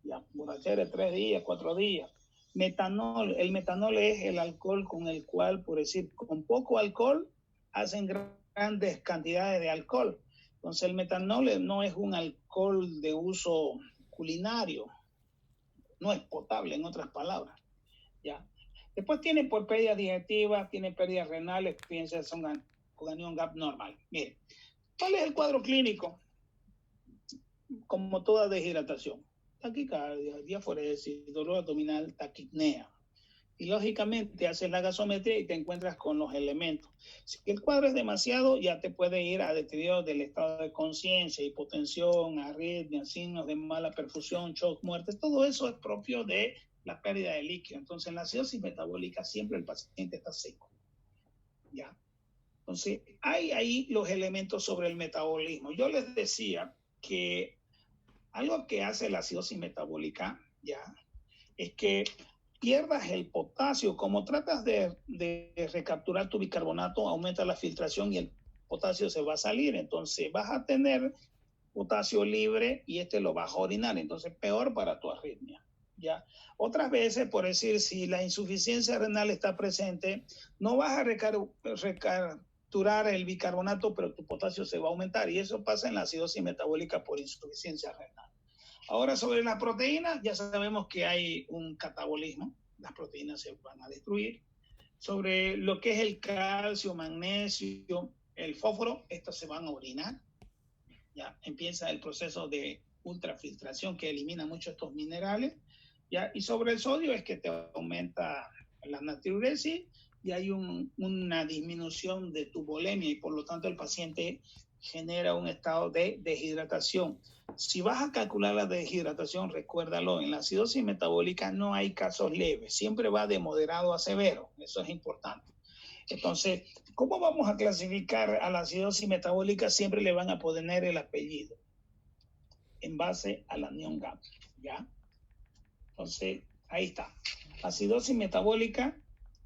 ya, borrachera de 3 días, 4 días. Metanol, el metanol es el alcohol con el cual, por decir, con poco alcohol, hacen grandes cantidades de alcohol. Entonces el metanol no es un alcohol de uso culinario, no es potable, en otras palabras. ¿Ya? Después tiene por pérdida digestiva, tiene pérdidas renales, piensa son con anion gap normal. Mire, ¿cuál es el cuadro clínico? Como toda deshidratación. Taquicardia, diaforesis, dolor abdominal, taquipnea. Y lógicamente haces la gasometría y te encuentras con los elementos. Si el cuadro es demasiado, ya te puede ir a deterioro del estado de conciencia, hipotensión, arritmia, signos de mala perfusión, shock, muerte. Todo eso es propio de la pérdida de líquido. Entonces, en la acidosis metabólica siempre el paciente está seco. ¿Ya? Entonces, hay ahí los elementos sobre el metabolismo. Yo les decía que algo que hace la acidosis metabólica, ya, es que pierdas el potasio. Como tratas de recapturar tu bicarbonato, aumenta la filtración y el potasio se va a salir. Entonces vas a tener potasio libre y lo vas a orinar. Entonces peor para tu arritmia. ¿Ya? Otras veces, por decir, si la insuficiencia renal está presente, no vas a recapturar el bicarbonato, pero tu potasio se va a aumentar. Y eso pasa en la acidosis metabólica por insuficiencia renal. Ahora, sobre las proteínas, ya sabemos que hay un catabolismo, las proteínas se van a destruir. Sobre lo que es el calcio, magnesio, el fósforo, estos se van a orinar. Ya empieza el proceso de ultrafiltración que elimina muchos estos minerales. ¿Ya? Y sobre el sodio es que te aumenta la natriuresis y hay una disminución de tu volemia y por lo tanto el paciente genera un estado de deshidratación. Si vas a calcular la deshidratación, recuérdalo, en la acidosis metabólica no hay casos leves, siempre va de moderado a severo, eso es importante. Entonces, ¿cómo vamos a clasificar a la acidosis metabólica? Siempre le van a poner el apellido en base a la anion gap, ¿ya? Entonces, ahí está. Acidosis metabólica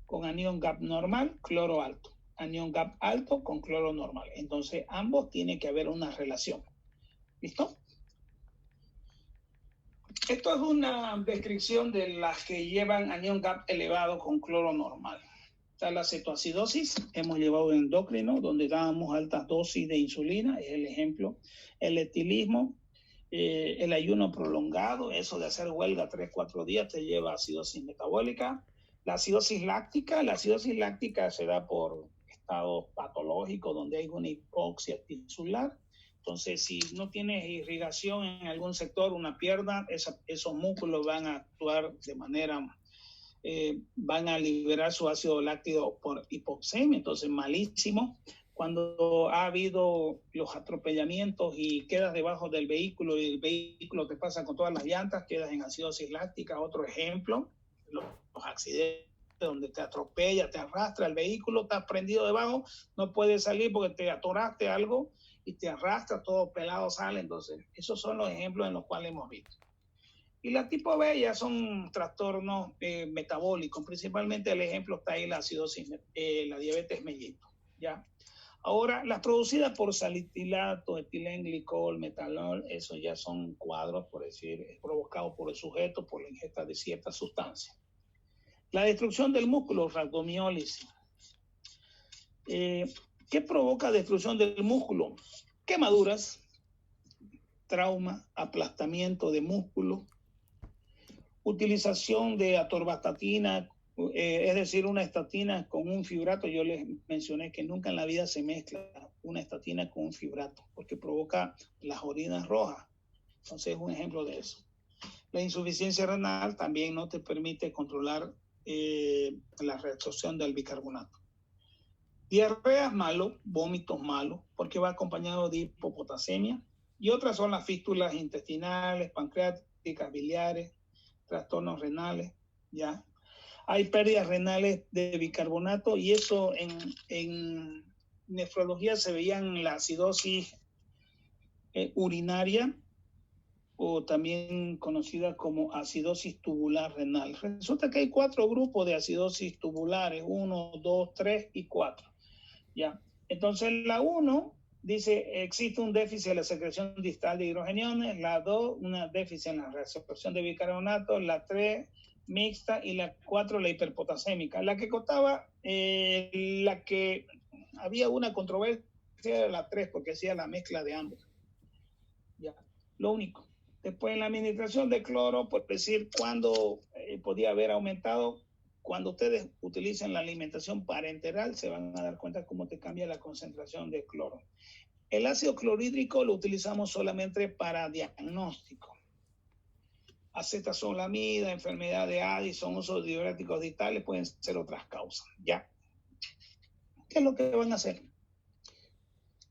con anion gap normal, cloro alto. Anion gap alto con cloro normal. Entonces, ambos tiene que haber una relación. ¿Listo? Esto es una descripción de las que llevan anion gap elevado con cloro normal. Está la cetoacidosis, hemos llevado endocrino, donde dábamos altas dosis de insulina, es el ejemplo. El etilismo, el ayuno prolongado, eso de hacer huelga 3-4 días te lleva a acidosis metabólica. La acidosis láctica se da por estados patológicos donde hay una hipoxia tisular. Entonces, si no tienes irrigación en algún sector, una pierna, esos músculos van a actuar de manera, van a liberar su ácido láctico por hipoxemia, entonces malísimo. Cuando ha habido los atropellamientos y quedas debajo del vehículo y el vehículo te pasa con todas las llantas, quedas en acidosis láctica. Otro ejemplo, los accidentes donde te atropella, te arrastra el vehículo, estás prendido debajo, no puedes salir porque te atoraste algo y te arrastra, todo pelado sale. Entonces, esos son los ejemplos en los cuales hemos visto. Y la tipo B ya son trastornos metabólicos, principalmente el ejemplo está ahí la acidosis, la diabetes mellitus, ¿ya? Ahora, las producidas por salicilato, etilenglicol, metanol, eso ya son cuadros, por decir, provocados por el sujeto por la ingesta de ciertas sustancias. La destrucción del músculo, rhabdomiólisis. ¿Qué provoca destrucción del músculo? Quemaduras, trauma, aplastamiento de músculo, utilización de atorvastatina, es decir, una estatina con un fibrato. Yo les mencioné que nunca en la vida se mezcla una estatina con un fibrato, porque provoca las orinas rojas. Entonces es un ejemplo de eso. La insuficiencia renal también no te permite controlar la reabsorción del bicarbonato. Diarrea es malo, vómitos malos, porque va acompañado de hipopotasemia. Y otras son las fístulas intestinales, pancreáticas, biliares, trastornos renales, ¿ya? Hay pérdidas renales de bicarbonato y eso en nefrología se veía en la acidosis urinaria o también conocida como acidosis tubular renal. Resulta que hay 4 grupos de acidosis tubulares, 1, 2, 3 y 4. ¿Ya? Entonces la 1 dice existe un déficit en la secreción distal de hidrogeniones, la 2 una déficit en la reabsorción de bicarbonato, la 3 mixta y la 4 la hiperpotasémica. La que costaba, la que había una controversia era la 3 porque hacía la mezcla de ambos. Ya, lo único. Después en la administración de cloro, por decir cuándo podía haber aumentado, cuando ustedes utilicen la alimentación parenteral se van a dar cuenta cómo te cambia la concentración de cloro. El ácido clorhídrico lo utilizamos solamente para diagnóstico. Acetazolamida, enfermedad de Addison, uso de diuréticos distales pueden ser otras causas. ¿Ya? ¿Qué es lo que van a hacer?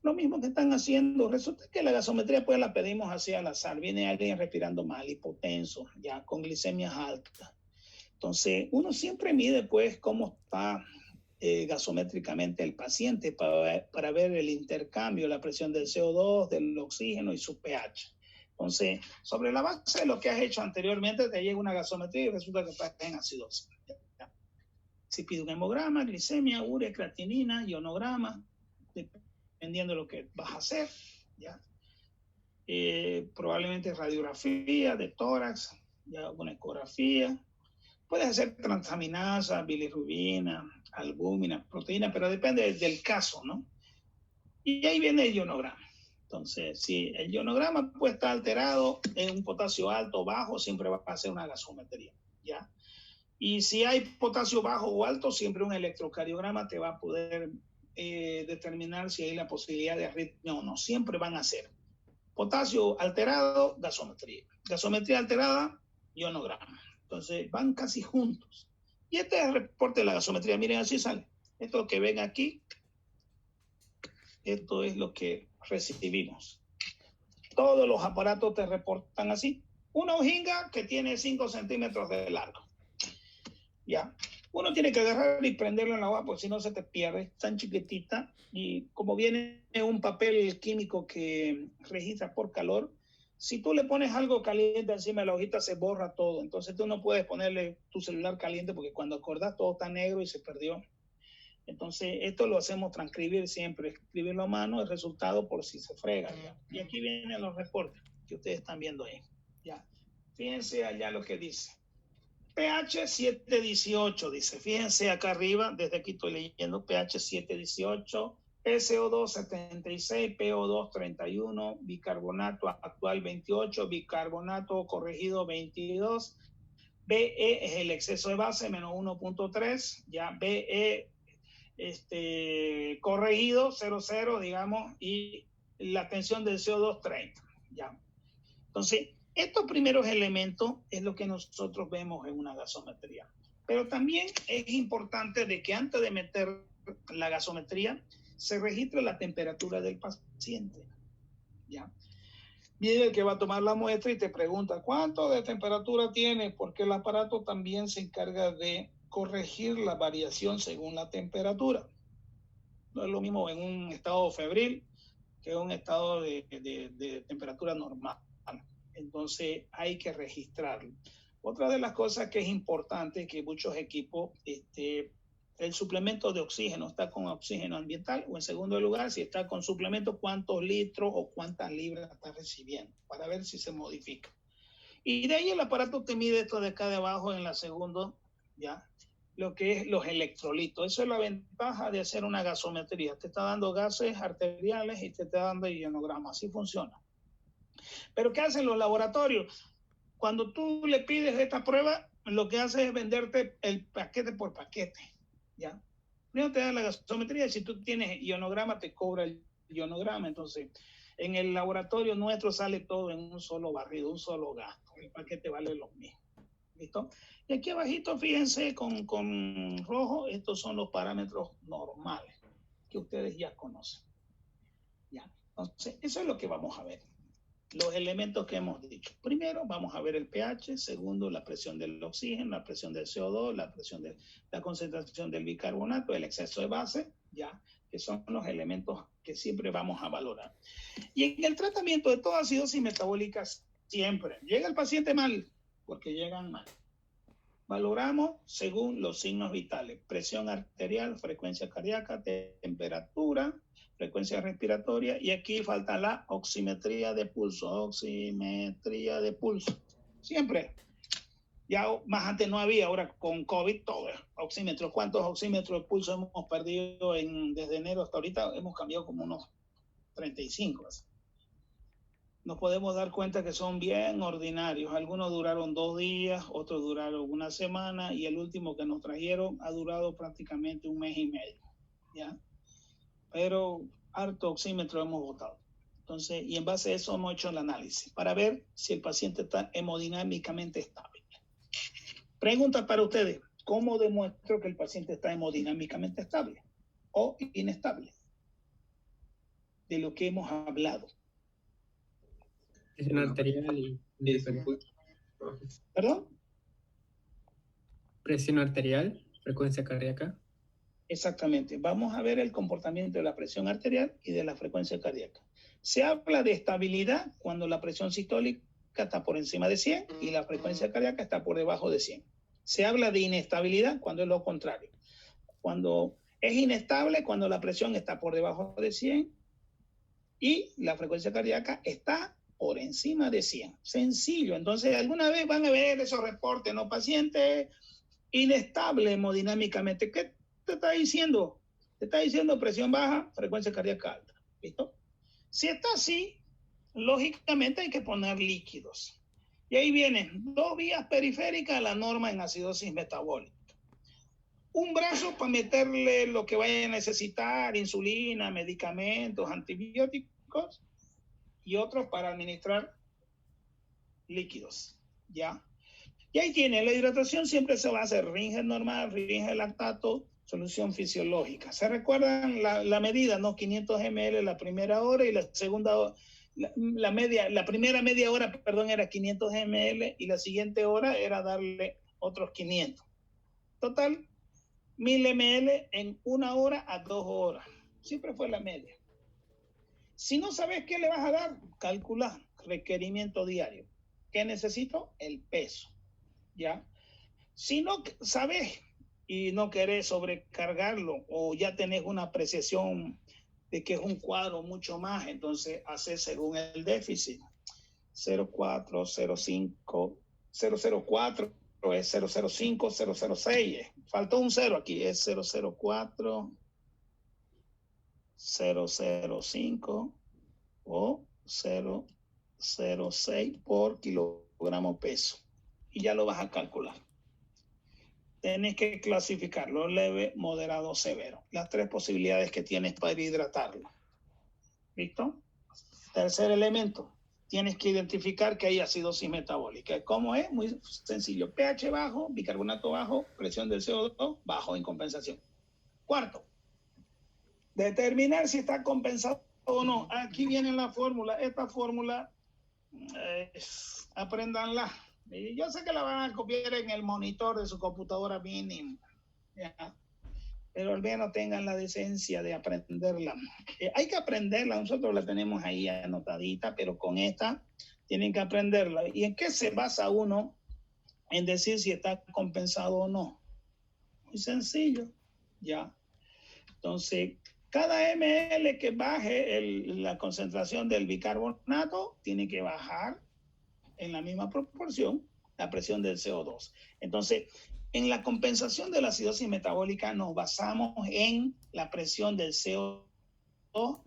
Lo mismo que están haciendo. Resulta que la gasometría pues la pedimos así al azar. Viene alguien respirando mal, hipotenso, ya con glicemias altas. Entonces, uno siempre mide pues cómo está gasométricamente el paciente para ver el intercambio, la presión del CO2, del oxígeno y su pH. Entonces, sobre la base de lo que has hecho anteriormente, te llega una gasometría y resulta que estás en acidosis. ¿Ya? Si pide un hemograma, glicemia, urea, creatinina, ionograma, dependiendo de lo que vas a hacer, ¿ya? Probablemente radiografía de tórax, ya una ecografía. Puedes hacer transaminasa, bilirrubina, albúmina, proteína, pero depende del caso, ¿no? Y ahí viene el ionograma. Entonces, si el ionograma puede estar alterado en un potasio alto o bajo, siempre va a hacer una gasometría, ¿ya? Y si hay potasio bajo o alto, siempre un electrocardiograma te va a poder determinar si hay la posibilidad de arritmia o no. Siempre van a ser potasio alterado, gasometría. Gasometría alterada, ionograma. Entonces van casi juntos. Y este es el reporte de la gasometría. Miren, así sale. Esto que ven aquí, esto es lo que recibimos. Todos los aparatos te reportan así. Una ojinga que tiene 5 centímetros de largo. Ya. Uno tiene que agarrar y prenderlo en la agua porque si no se te pierde. Es tan chiquitita y como viene un papel químico que registra por calor, si tú le pones algo caliente encima de la hojita se borra todo. Entonces tú no puedes ponerle tu celular caliente porque cuando acordás todo está negro y se perdió. Entonces esto lo hacemos transcribir siempre, escribirlo a mano, el resultado por si se frega. ¿Ya? Y aquí vienen los reportes que ustedes están viendo ahí. ¿Ya? Fíjense allá lo que dice. pH 718 dice, fíjense acá arriba, desde aquí estoy leyendo, pH 718, SO2 76, PO2 31, bicarbonato actual 28, bicarbonato corregido 22, BE es el exceso de base, menos 1.3, ya BE corregido 0,0, digamos, y la tensión del CO2 30, ya. Entonces, estos primeros elementos es lo que nosotros vemos en una gasometría. Pero también es importante de que antes de meter la gasometría se registre la temperatura del paciente. ¿Ya? Viene el que va a tomar la muestra y te pregunta ¿cuánto de temperatura tiene? Porque el aparato también se encarga de corregir la variación según la temperatura. No es lo mismo en un estado febril que en un estado de temperatura normal. Entonces hay que registrarlo. Otra de las cosas que es importante es que muchos equipos, el suplemento de oxígeno está con oxígeno ambiental, o en segundo lugar, si está con suplemento, cuántos litros o cuántas libras está recibiendo, para ver si se modifica. Y de ahí el aparato te mide esto de acá de abajo en la segunda, ¿ya? Lo que es los electrolitos. Eso es la ventaja de hacer una gasometría. Te está dando gases arteriales y te está dando ionograma. Así funciona. Pero ¿qué hacen los laboratorios? Cuando tú le pides esta prueba, lo que hace es venderte el paquete por paquete, ¿ya? Primero te dan la gasometría y si tú tienes ionograma te cobra el ionograma. Entonces, en el laboratorio nuestro sale todo en un solo barrido, un solo gasto. El paquete vale lo mismo. ¿Listo? Y aquí abajito, fíjense con rojo, estos son los parámetros normales que ustedes ya conocen. ¿Ya? Entonces, eso es lo que vamos a ver. Los elementos que hemos dicho. Primero, vamos a ver el pH. Segundo, la presión del oxígeno, la presión del CO2, la concentración del bicarbonato, el exceso de base, ya, que son los elementos que siempre vamos a valorar. Y en el tratamiento de toda acidosis metabólica, siempre llega el paciente mal, porque llegan mal. Valoramos según los signos vitales: presión arterial, frecuencia cardíaca, temperatura, frecuencia respiratoria, y aquí falta la oximetría de pulso. Oximetría de pulso. Siempre. Ya más antes no había, ahora con COVID todo es oxímetro. ¿Cuántos oxímetros de pulso hemos perdido desde enero hasta ahorita? Hemos cambiado como unos 35. Nos podemos dar cuenta que son bien ordinarios. Algunos duraron 2 días, otros duraron una semana, y el último que nos trajeron ha durado prácticamente 1 mes y medio. ¿Ya? Pero harto oxímetro hemos botado. Entonces, y en base a eso hemos hecho el análisis para ver si el paciente está hemodinámicamente estable. Pregunta para ustedes: ¿cómo demuestro que el paciente está hemodinámicamente estable o inestable? De lo que hemos hablado. Presión arterial y ¿Perdón? Presión arterial, frecuencia cardíaca. Exactamente. Vamos a ver el comportamiento de la presión arterial y de la frecuencia cardíaca. Se habla de estabilidad cuando la presión sistólica está por encima de 100 y la frecuencia cardíaca está por debajo de 100. Se habla de inestabilidad cuando es lo contrario. Cuando es inestable, cuando la presión está por debajo de 100 y la frecuencia cardíaca está por encima de 100. Sencillo. Entonces, alguna vez van a ver esos reportes, ¿no? Paciente inestable hemodinámicamente. ¿Qué te está diciendo? Te está diciendo presión baja, frecuencia cardíaca alta. ¿Listo? Si está así, lógicamente hay que poner líquidos. Y ahí vienen 2 vías periféricas a la norma en acidosis metabólica. Un brazo para meterle lo que vaya a necesitar: insulina, medicamentos, antibióticos, y otro para administrar líquidos. ¿Ya? Y ahí tiene, la hidratación siempre se va a hacer Ringer normal, Ringer lactato, solución fisiológica. ¿Se recuerdan la medida, no? 500 ml la primera hora, y la segunda, la primera media hora, perdón, era 500 ml, y la siguiente hora era darle otros 500. Total, 1000 ml en 1 hora a 2 horas. Siempre fue la media. Si no sabes qué le vas a dar, calcula requerimiento diario. ¿Qué necesito? El peso. ¿Ya? Si no sabes y no querés sobrecargarlo, o ya tenés una apreciación de que es un cuadro mucho más, entonces haces según el déficit. 0,4, 0,5, 0,04 es 0,05, 0,06. Faltó un 0 aquí, es 0,04, 0,05 o 0,06 por kilogramo peso. Y ya lo vas a calcular. Tenés que clasificarlo: leve, moderado, severo. Las 3 posibilidades que tienes para hidratarlo. ¿Listo? Tercer elemento: tienes que identificar que hay acidosis metabólica. ¿Cómo es? Muy sencillo: pH bajo, bicarbonato bajo, presión del CO2 bajo en compensación. Cuarto, determinar si está compensado o no. Aquí viene la fórmula. Esta fórmula, apréndanla. Y yo sé que la van a copiar en el monitor de su computadora mínimo, ¿ya? Pero al menos tengan la decencia de aprenderla. Hay que aprenderla, nosotros la tenemos ahí anotadita, pero con esta tienen que aprenderla. ¿Y en qué se basa uno en decir si está compensado o no? Muy sencillo, ¿ya? Entonces, cada ml que baje la concentración del bicarbonato tiene que bajar en la misma proporción la presión del CO2. Entonces, en la compensación de la acidosis metabólica nos basamos en la presión del CO2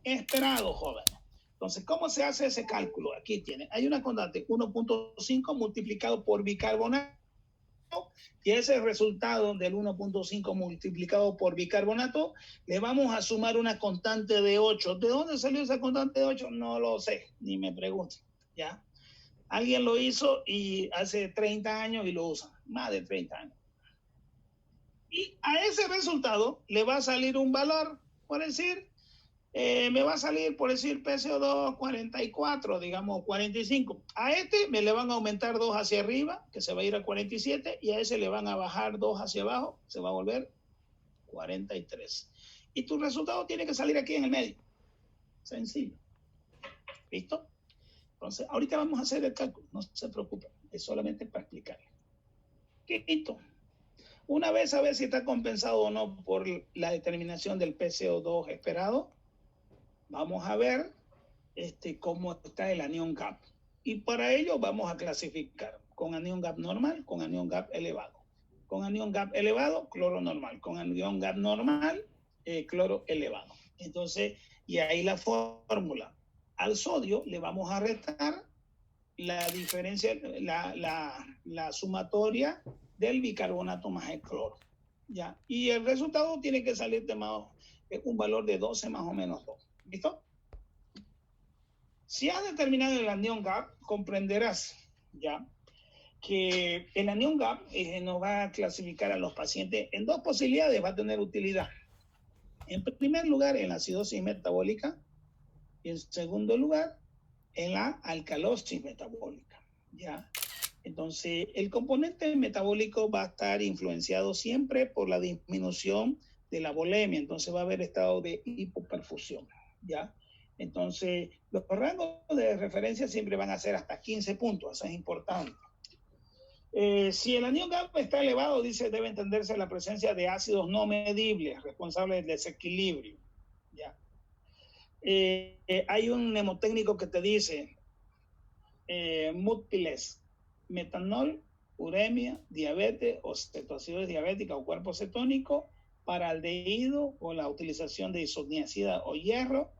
esperado, jóvenes. Entonces, ¿cómo se hace ese cálculo? Aquí tiene, hay una constante 1.5 multiplicado por bicarbonato y ese resultado del 1.5 multiplicado por bicarbonato, le vamos a sumar una constante de 8. ¿De dónde salió esa constante de 8? No lo sé, ni me pregunten, ¿ya? Alguien lo hizo y hace 30 años y lo usa, más de 30 años. Y a ese resultado le va a salir un valor, por decir, me va a salir, por decir, PCO2 44, digamos 45. A este me le van a aumentar 2 hacia arriba, que se va a ir a 47, y a ese le van a bajar 2 hacia abajo, se va a volver 43. Y tu resultado tiene que salir aquí en el medio. Sencillo. ¿Listo? Entonces, ahorita vamos a hacer el cálculo, no se preocupen, es solamente para explicarle. Listo. Una vez a ver si está compensado o no por la determinación del PCO2 esperado, vamos a ver cómo está el anión gap. Y para ello vamos a clasificar con anión gap normal, con anión gap elevado. Con anión gap elevado, cloro normal. Con anión gap normal, cloro elevado. Entonces, y ahí la fórmula. Al sodio le vamos a restar la diferencia, la sumatoria del bicarbonato más el cloro. ¿Ya? Y el resultado tiene que salir de un valor de 12 más o menos 2. ¿Listo? Si has determinado el anión gap, comprenderás ya que el anión gap nos va a clasificar a los pacientes en dos posibilidades, va a tener utilidad. En primer lugar, en la acidosis metabólica, y en segundo lugar, en la alcalosis metabólica. ¿Ya? Entonces, el componente metabólico va a estar influenciado siempre por la disminución de la volemia, entonces va a haber estado de hipoperfusión. ¿Ya? Entonces, los rangos de referencia siempre van a ser hasta 15 puntos, eso es importante. Si el anión GAP está elevado, dice, debe entenderse la presencia de ácidos no medibles responsables del desequilibrio. ¿Ya? Hay un mnemotécnico que te dice múltiples, metanol, uremia, diabetes o cetoacidosis diabética o cuerpo cetónico, paraldehído o la utilización de isoniazida o hierro,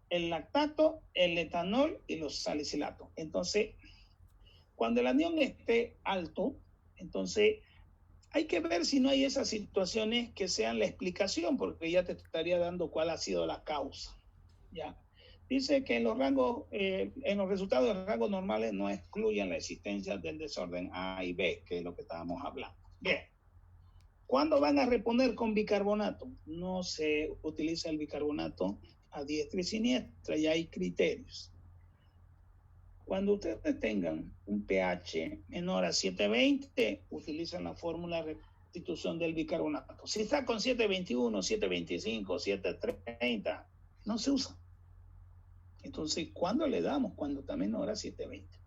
el lactato, el etanol y los salicilatos. Entonces, cuando el anión esté alto, entonces hay que ver si no hay esas situaciones que sean la explicación, porque ya te estaría dando cuál ha sido la causa. ¿Ya? Dice que en los rangos, en los resultados de rangos normales no excluyen la existencia del desorden A y B, que es lo que estábamos hablando. Bien. ¿Cuándo van a reponer con bicarbonato? No se utiliza el bicarbonato a diestra y siniestra, ya hay criterios. Cuando ustedes tengan un pH menor a 720, utilizan la fórmula de restitución del bicarbonato. Si está con 721, 725, 730, no se usa. Entonces, ¿cuándo le damos? Cuando está menor a 720.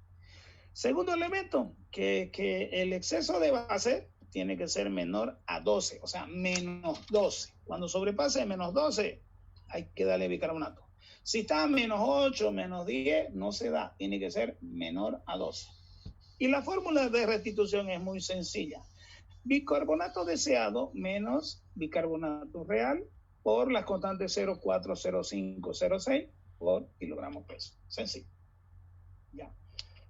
Segundo elemento, que el exceso de base tiene que ser menor a 12, o sea, menos 12. Cuando sobrepase menos 12, hay que darle bicarbonato. Si está a menos 8, menos 10, no se da, tiene que ser menor a 12. Y la fórmula de restitución es muy sencilla. Bicarbonato deseado menos bicarbonato real por las constantes 0,4, 0,5, 0,6 por kilogramo peso. Sencillo. Ya.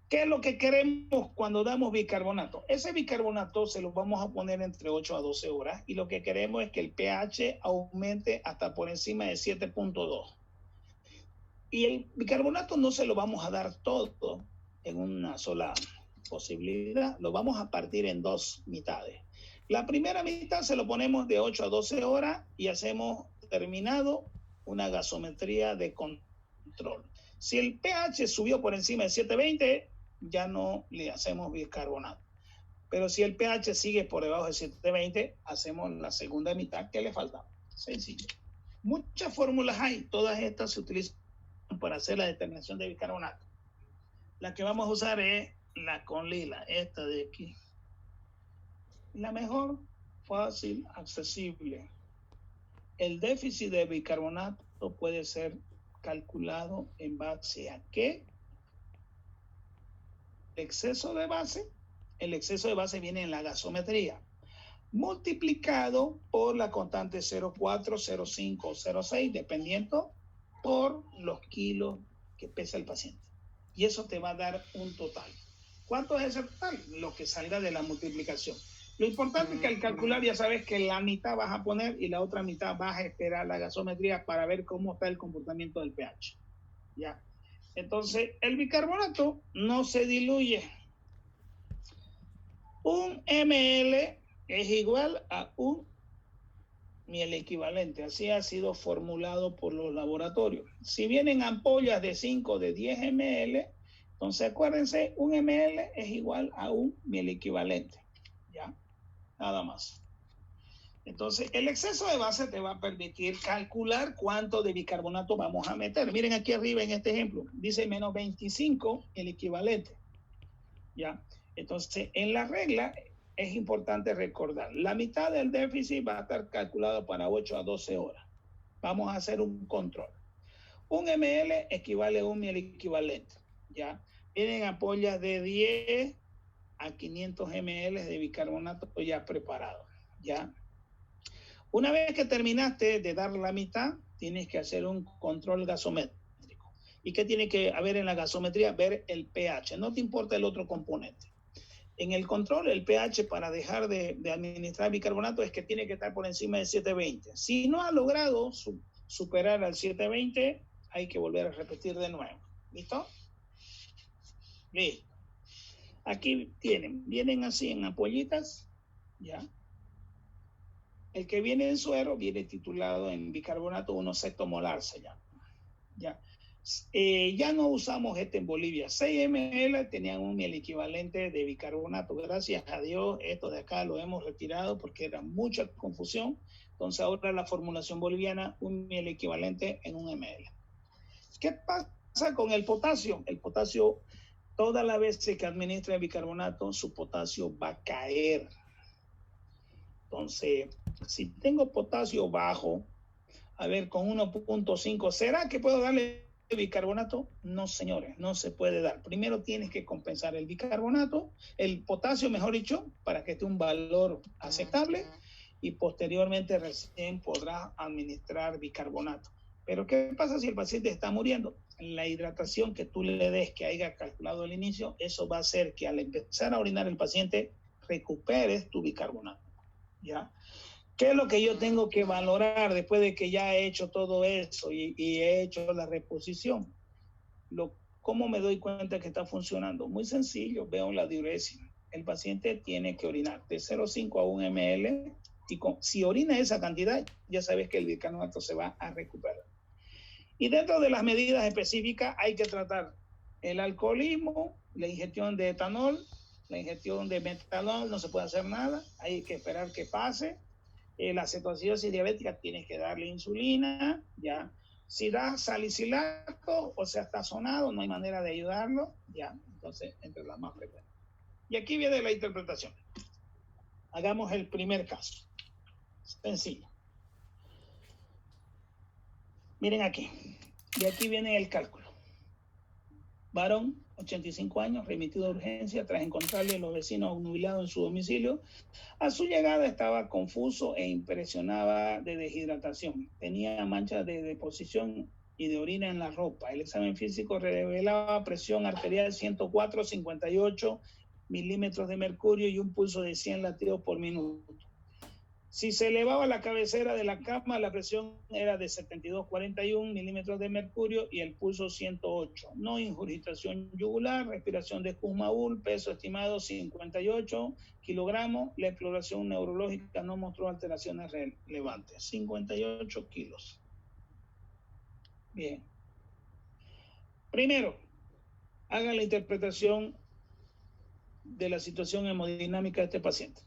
¿Qué es lo que queremos cuando damos bicarbonato? Ese bicarbonato se lo vamos a poner entre 8 a 12 horas y lo que queremos es que el pH aumente hasta por encima de 7.2. Y el bicarbonato no se lo vamos a dar todo en una sola posibilidad, lo vamos a partir en dos mitades. La primera mitad se lo ponemos de 8 a 12 horas y hacemos terminado una gasometría de control. Si el pH subió por encima de 720, ya no le hacemos bicarbonato. Pero si el pH sigue por debajo de 720, hacemos la segunda mitad que le falta. Sencillo. Muchas fórmulas hay, todas estas se utilizan para hacer la determinación de bicarbonato. La que vamos a usar es la con lila, esta de aquí. La mejor, fácil, accesible. El déficit de bicarbonato puede ser calculado en base a qué. El exceso de base viene en la gasometría, multiplicado por la constante 0,4, 0,5 o 0,6, dependiendo por los kilos que pesa el paciente. Y eso te va a dar un total. ¿Cuánto es ese total? Lo que salga de la multiplicación. Lo importante es que al calcular ya sabes que la mitad vas a poner y la otra mitad vas a esperar la gasometría para ver cómo está el comportamiento del pH. ¿Ya? Entonces, el bicarbonato no se diluye. Un ml es igual a un miel equivalente. Así ha sido formulado por los laboratorios. Si vienen ampollas de 5 de 10 ml, entonces acuérdense, un ml es igual a un miel equivalente. ¿Ya? Nada más. Entonces, el exceso de base te va a permitir calcular cuánto de bicarbonato vamos a meter. Miren aquí arriba en este ejemplo, dice menos 25 el equivalente. ¿Ya? Entonces, en la regla es importante recordar, la mitad del déficit va a estar calculado para 8 a 12 horas. Vamos a hacer un control. Un ml equivale a un miel equivalente. ¿Ya? Vienen ampollas de 10 a 500 ml de bicarbonato ya preparado. ¿Ya? Una vez que terminaste de dar la mitad, tienes que hacer un control gasométrico. ¿Y qué tiene que haber en la gasometría? Ver el pH. No te importa el otro componente. En el control, el pH para dejar de administrar bicarbonato es que tiene que estar por encima de 720. Si no ha logrado superar al 720, hay que volver a repetir de nuevo. ¿Listo? Listo. Aquí vienen así en ampollitas, ¿ya? El que viene en suero viene titulado en bicarbonato 1/6 molar, se llama. ¿Ya? Ya no usamos este en Bolivia. 6 ml tenían un miel equivalente de bicarbonato. Gracias a Dios, esto de acá lo hemos retirado porque era mucha confusión. Entonces ahora la formulación boliviana, un miel equivalente en un ml. ¿Qué pasa con el potasio? El potasio, toda la vez que administra el bicarbonato, su potasio va a caer. Entonces, si tengo potasio bajo, a ver, con 1.5, ¿será que puedo darle bicarbonato? No, señores, no se puede dar. Primero tienes que compensar el bicarbonato, el potasio, mejor dicho, para que esté un valor aceptable y posteriormente recién podrás administrar bicarbonato. Pero ¿qué pasa si el paciente está muriendo? La hidratación que tú le des, que haya calculado al inicio, eso va a hacer que al empezar a orinar el paciente recuperes tu bicarbonato. ¿Ya? ¿Qué es lo que yo tengo que valorar después de que ya he hecho todo eso y he hecho la reposición? ¿Cómo me doy cuenta que está funcionando? Muy sencillo, veo la diuresis. El paciente tiene que orinar de 0,5 a 1 ml y si orina esa cantidad, ya sabes que el bicarbonato se va a recuperar. Y dentro de las medidas específicas hay que tratar el alcoholismo, la ingestión de etanol, la ingestión de metanol, no se puede hacer nada, hay que esperar que pase. La cetoacidosis diabética tienes que darle insulina, ya. Si da salicilato, o sea, está sonado, no hay manera de ayudarlo, ya. Entonces, entre las más frecuentes. Y aquí viene la interpretación. Hagamos el primer caso. Sencillo. Miren aquí. Y aquí viene el cálculo. Varón, 85 años, remitido a urgencia tras encontrarle a los vecinos obnubilados en su domicilio. A su llegada estaba confuso e impresionaba de deshidratación. Tenía manchas de deposición y de orina en la ropa. El examen físico revelaba presión arterial 104/58 milímetros de mercurio y un pulso de 100 latidos por minuto. Si se elevaba la cabecera de la cama, la presión era de 72/41 milímetros de mercurio y el pulso 108. No ingurgitación yugular, respiración de Kussmaul, peso estimado 58 kilogramos. La exploración neurológica no mostró alteraciones relevantes. 58 kilos. Bien. Primero, hagan la interpretación de la situación hemodinámica de este paciente.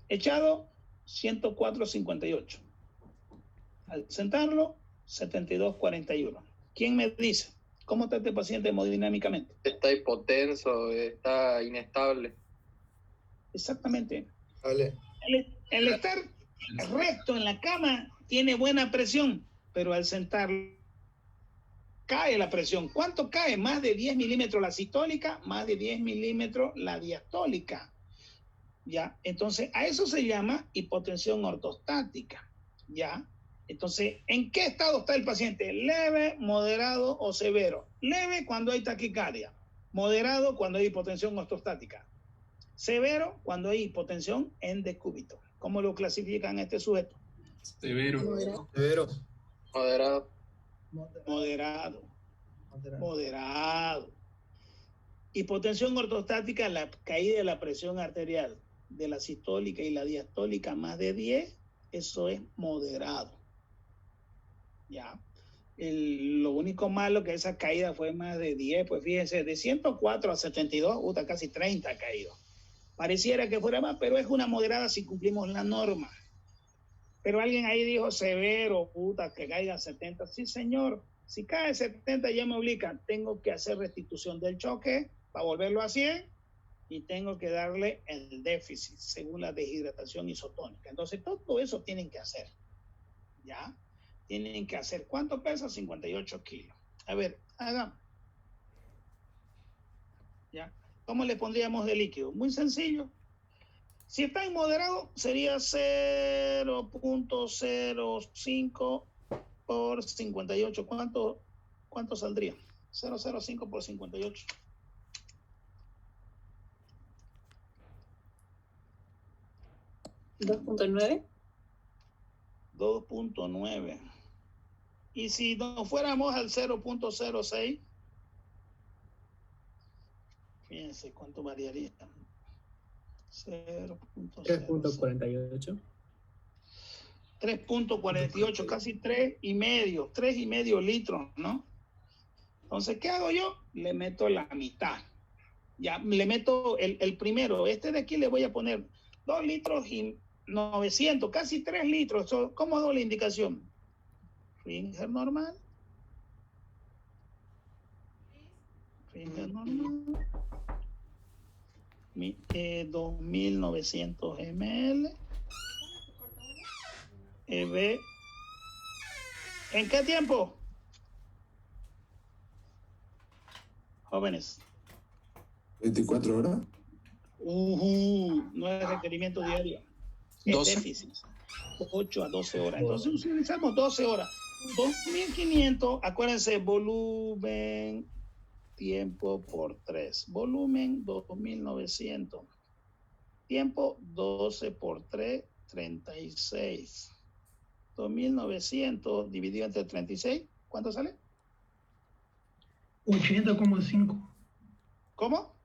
Echado, 104/58. Al sentarlo, 72/41. ¿Quién me dice cómo está este paciente hemodinámicamente? Está hipotenso, está inestable. Exactamente. Vale. El estar recto en la cama tiene buena presión, pero al sentarlo cae la presión. ¿Cuánto cae? Más de 10 milímetros la sistólica, más de 10 milímetros la diastólica. ¿Ya? Entonces, a eso se llama hipotensión ortostática, ¿ya? Entonces, ¿en qué estado está el paciente? Leve, moderado o severo. Leve cuando hay taquicardia. Moderado cuando hay hipotensión ortostática. Severo cuando hay hipotensión en decúbito. ¿Cómo lo clasifican este sujeto? Severo. Severo. Moderado. Moderado. Moderado. Hipotensión ortostática, la caída de la presión arterial de la sistólica y la diastólica más de 10, eso es moderado. Ya. Lo único malo que esa caída fue más de 10, pues fíjense, de 104 a 72, casi 30 ha caído. Pareciera que fuera más, pero es una moderada si cumplimos la norma. Pero alguien ahí dijo severo, que caiga a 70. Sí, señor, si cae 70 ya me obliga, tengo que hacer restitución del choque para volverlo a 100 y tengo que darle el déficit según la deshidratación isotónica. Entonces, todo eso tienen que hacer. ¿Ya? Tienen que hacer. ¿Cuánto pesa? 58 kilos. A ver, hagan. ¿Ya? ¿Cómo le pondríamos de líquido? Muy sencillo. Si está en moderado, sería 0.05 por 58. ¿Cuánto saldría? 0.05 por 58. 2.9. 2.9. Y si nos fuéramos al 0.06, fíjense cuánto variaría. 3.48. 3.48, casi 3.5 litros, ¿no? Entonces, ¿qué hago yo? Le meto la mitad. Ya, le meto el primero. Este de aquí le voy a poner 2 litros y 900, casi 3 litros. ¿Cómo hago la indicación? Ringer normal. Ringer normal. 2.900 ml. EB. ¿En qué tiempo? Jóvenes. 24 horas. No es requerimiento diario. Es 12. déficit. 8 a 12 horas. Entonces utilizamos 12 horas. 2.500, acuérdense, volumen, tiempo por 3. Volumen, 2.900. Tiempo, 12 por 3, 36. 2.900 dividido entre 36, ¿cuánto sale? 80,5. ¿Cómo?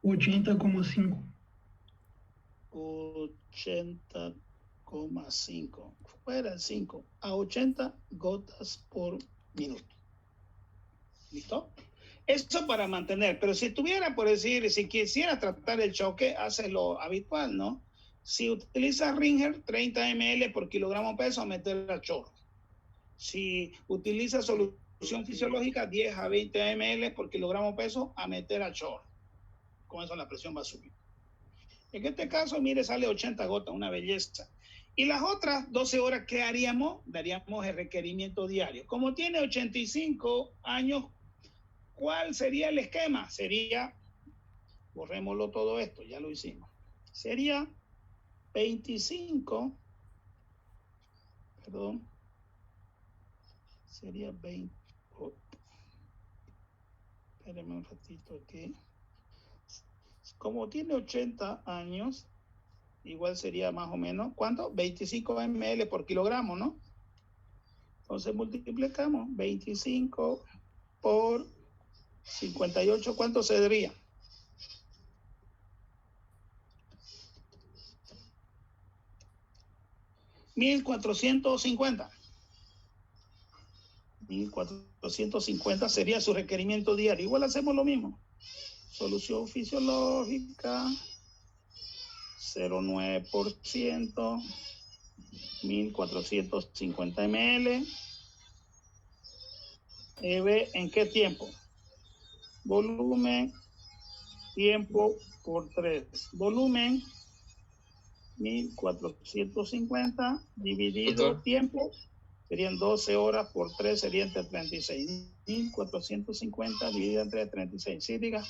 80,5. 80,5. Fuera el 5 a 80 gotas por minuto. ¿Listo? Eso para mantener, pero si tuviera, por decir, si quisiera tratar el choque, hace lo habitual, ¿no? Si utiliza Ringer, 30 ml por kilogramo peso a meter a chorro. Si utiliza solución fisiológica, 10 a 20 ml por kilogramo peso a meter a chorro. Con eso la presión va a subir. En este caso, mire, sale 80 gotas, una belleza. Y las otras 12 horas, ¿qué haríamos? Daríamos el requerimiento diario. Como tiene 85 años, ¿cuál sería el esquema? Sería, borrémoslo todo esto, ya lo hicimos. Sería 25, perdón, sería 20, espérenme un ratito aquí. Como tiene 80 años, igual sería más o menos, ¿cuánto? 25 ml por kilogramo, ¿no? Entonces multiplicamos 25 por 58, ¿cuánto se daría? $1,450. 1,450 sería su requerimiento diario. Igual hacemos lo mismo. Solución fisiológica, 0,9%, 1,450 ml. EB, ¿en qué tiempo? Volumen, tiempo por 3. Volumen, 1,450 dividido Doctor. tiempo, serían 12 horas por 3, sería entre 36. 1,450 dividido entre 36. Sí, diga.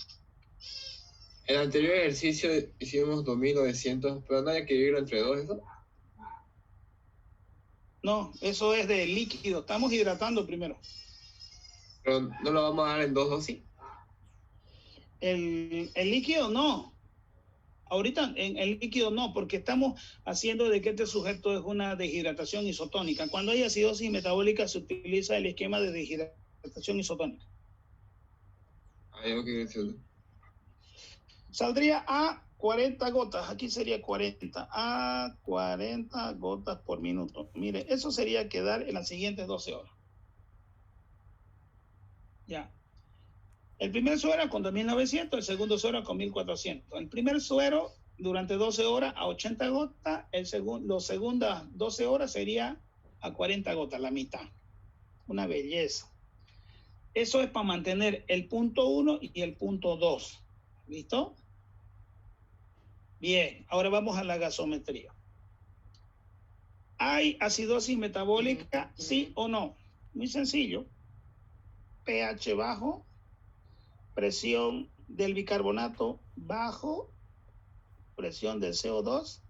En el anterior ejercicio hicimos 2.900, pero no hay que dividirlo entre dos, ¿eso? No, eso es de líquido. Estamos hidratando primero. Pero no lo vamos a dar en dos dosis. El líquido no. Ahorita en el líquido no, porque estamos haciendo de que este sujeto es una deshidratación isotónica. Cuando hay acidosis metabólica se utiliza el esquema de deshidratación isotónica. Ahí lo que decir. Saldría a 40 gotas, aquí sería 40, a 40 gotas por minuto. Mire, eso sería quedar en las siguientes 12 horas. Ya. El primer suero con 2.900, el segundo suero con 1.400. El primer suero durante 12 horas a 80 gotas, los segundas 12 horas sería a 40 gotas, la mitad. Una belleza. Eso es para mantener el punto 1 y el punto 2. ¿Listo? Bien, ahora vamos a la gasometría. ¿Hay acidosis metabólica, sí o no? Muy sencillo. pH bajo, presión del bicarbonato bajo, presión del CO2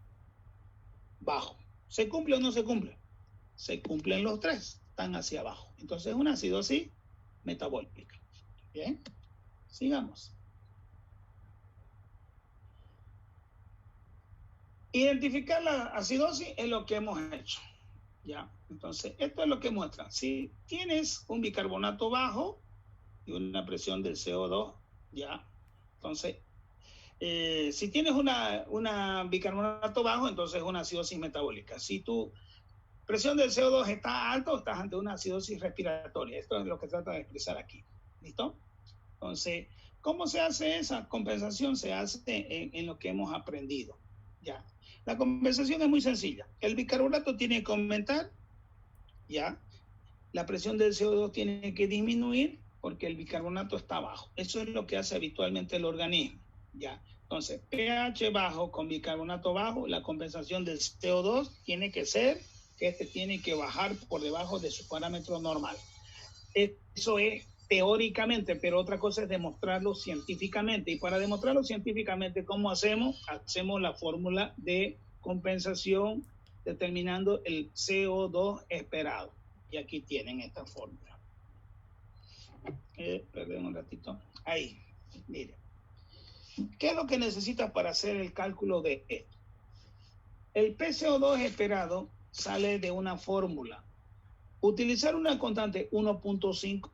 bajo. ¿Se cumple o no se cumple? Se cumplen los tres, están hacia abajo. Entonces es una acidosis metabólica. Bien, sigamos. Identificar la acidosis es lo que hemos hecho. Ya, entonces esto es lo que muestra. Si tienes un bicarbonato bajo y una presión del CO2, ya, entonces si tienes una bicarbonato bajo, entonces es una acidosis metabólica. Si tu presión del CO2 está alta, estás ante una acidosis respiratoria. Esto es lo que trata de expresar aquí. ¿Listo? Entonces, ¿cómo se hace esa compensación? Se hace en lo que hemos aprendido. Ya. La compensación es muy sencilla. El bicarbonato tiene que aumentar, ya. La presión del CO2 tiene que disminuir porque el bicarbonato está bajo. Eso es lo que hace habitualmente el organismo, ya. Entonces, pH bajo con bicarbonato bajo, la compensación del CO2 tiene que ser que este tiene que bajar por debajo de su parámetro normal. Eso es teóricamente, pero otra cosa es demostrarlo científicamente. Y para demostrarlo científicamente, ¿cómo hacemos? Hacemos la fórmula de compensación determinando el CO2 esperado. Y aquí tienen esta fórmula. Perdón un ratito. Ahí, miren. ¿Qué es lo que necesitas para hacer el cálculo de esto? El PCO2 esperado sale de una fórmula. Utilizar una constante 1.5,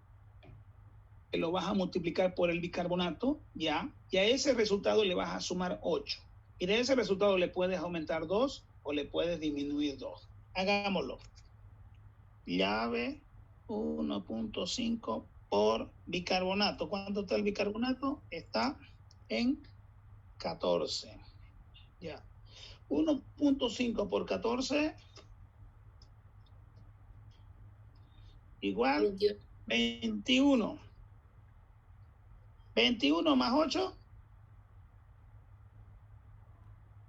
que lo vas a multiplicar por el bicarbonato, ya, y a ese resultado le vas a sumar 8. Y de ese resultado le puedes aumentar 2 o le puedes disminuir 2. Hagámoslo. Llave 1.5 por bicarbonato. ¿Cuánto está el bicarbonato? Está en 14. Ya. 1.5 por 14 igual 21. 21 más 8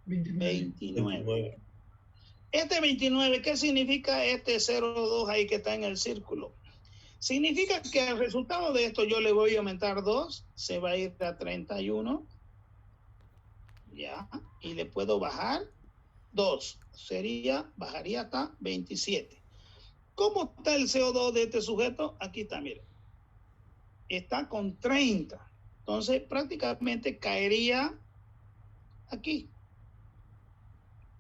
29. Este 29, ¿qué significa este 0,2 ahí que está en el círculo? Significa que al resultado de esto yo le voy a aumentar 2, se va a ir a 31, ya, y le puedo bajar 2, bajaría hasta 27. ¿Cómo está el CO2 de este sujeto? Aquí está, miren. Está con 30. Entonces, prácticamente caería aquí.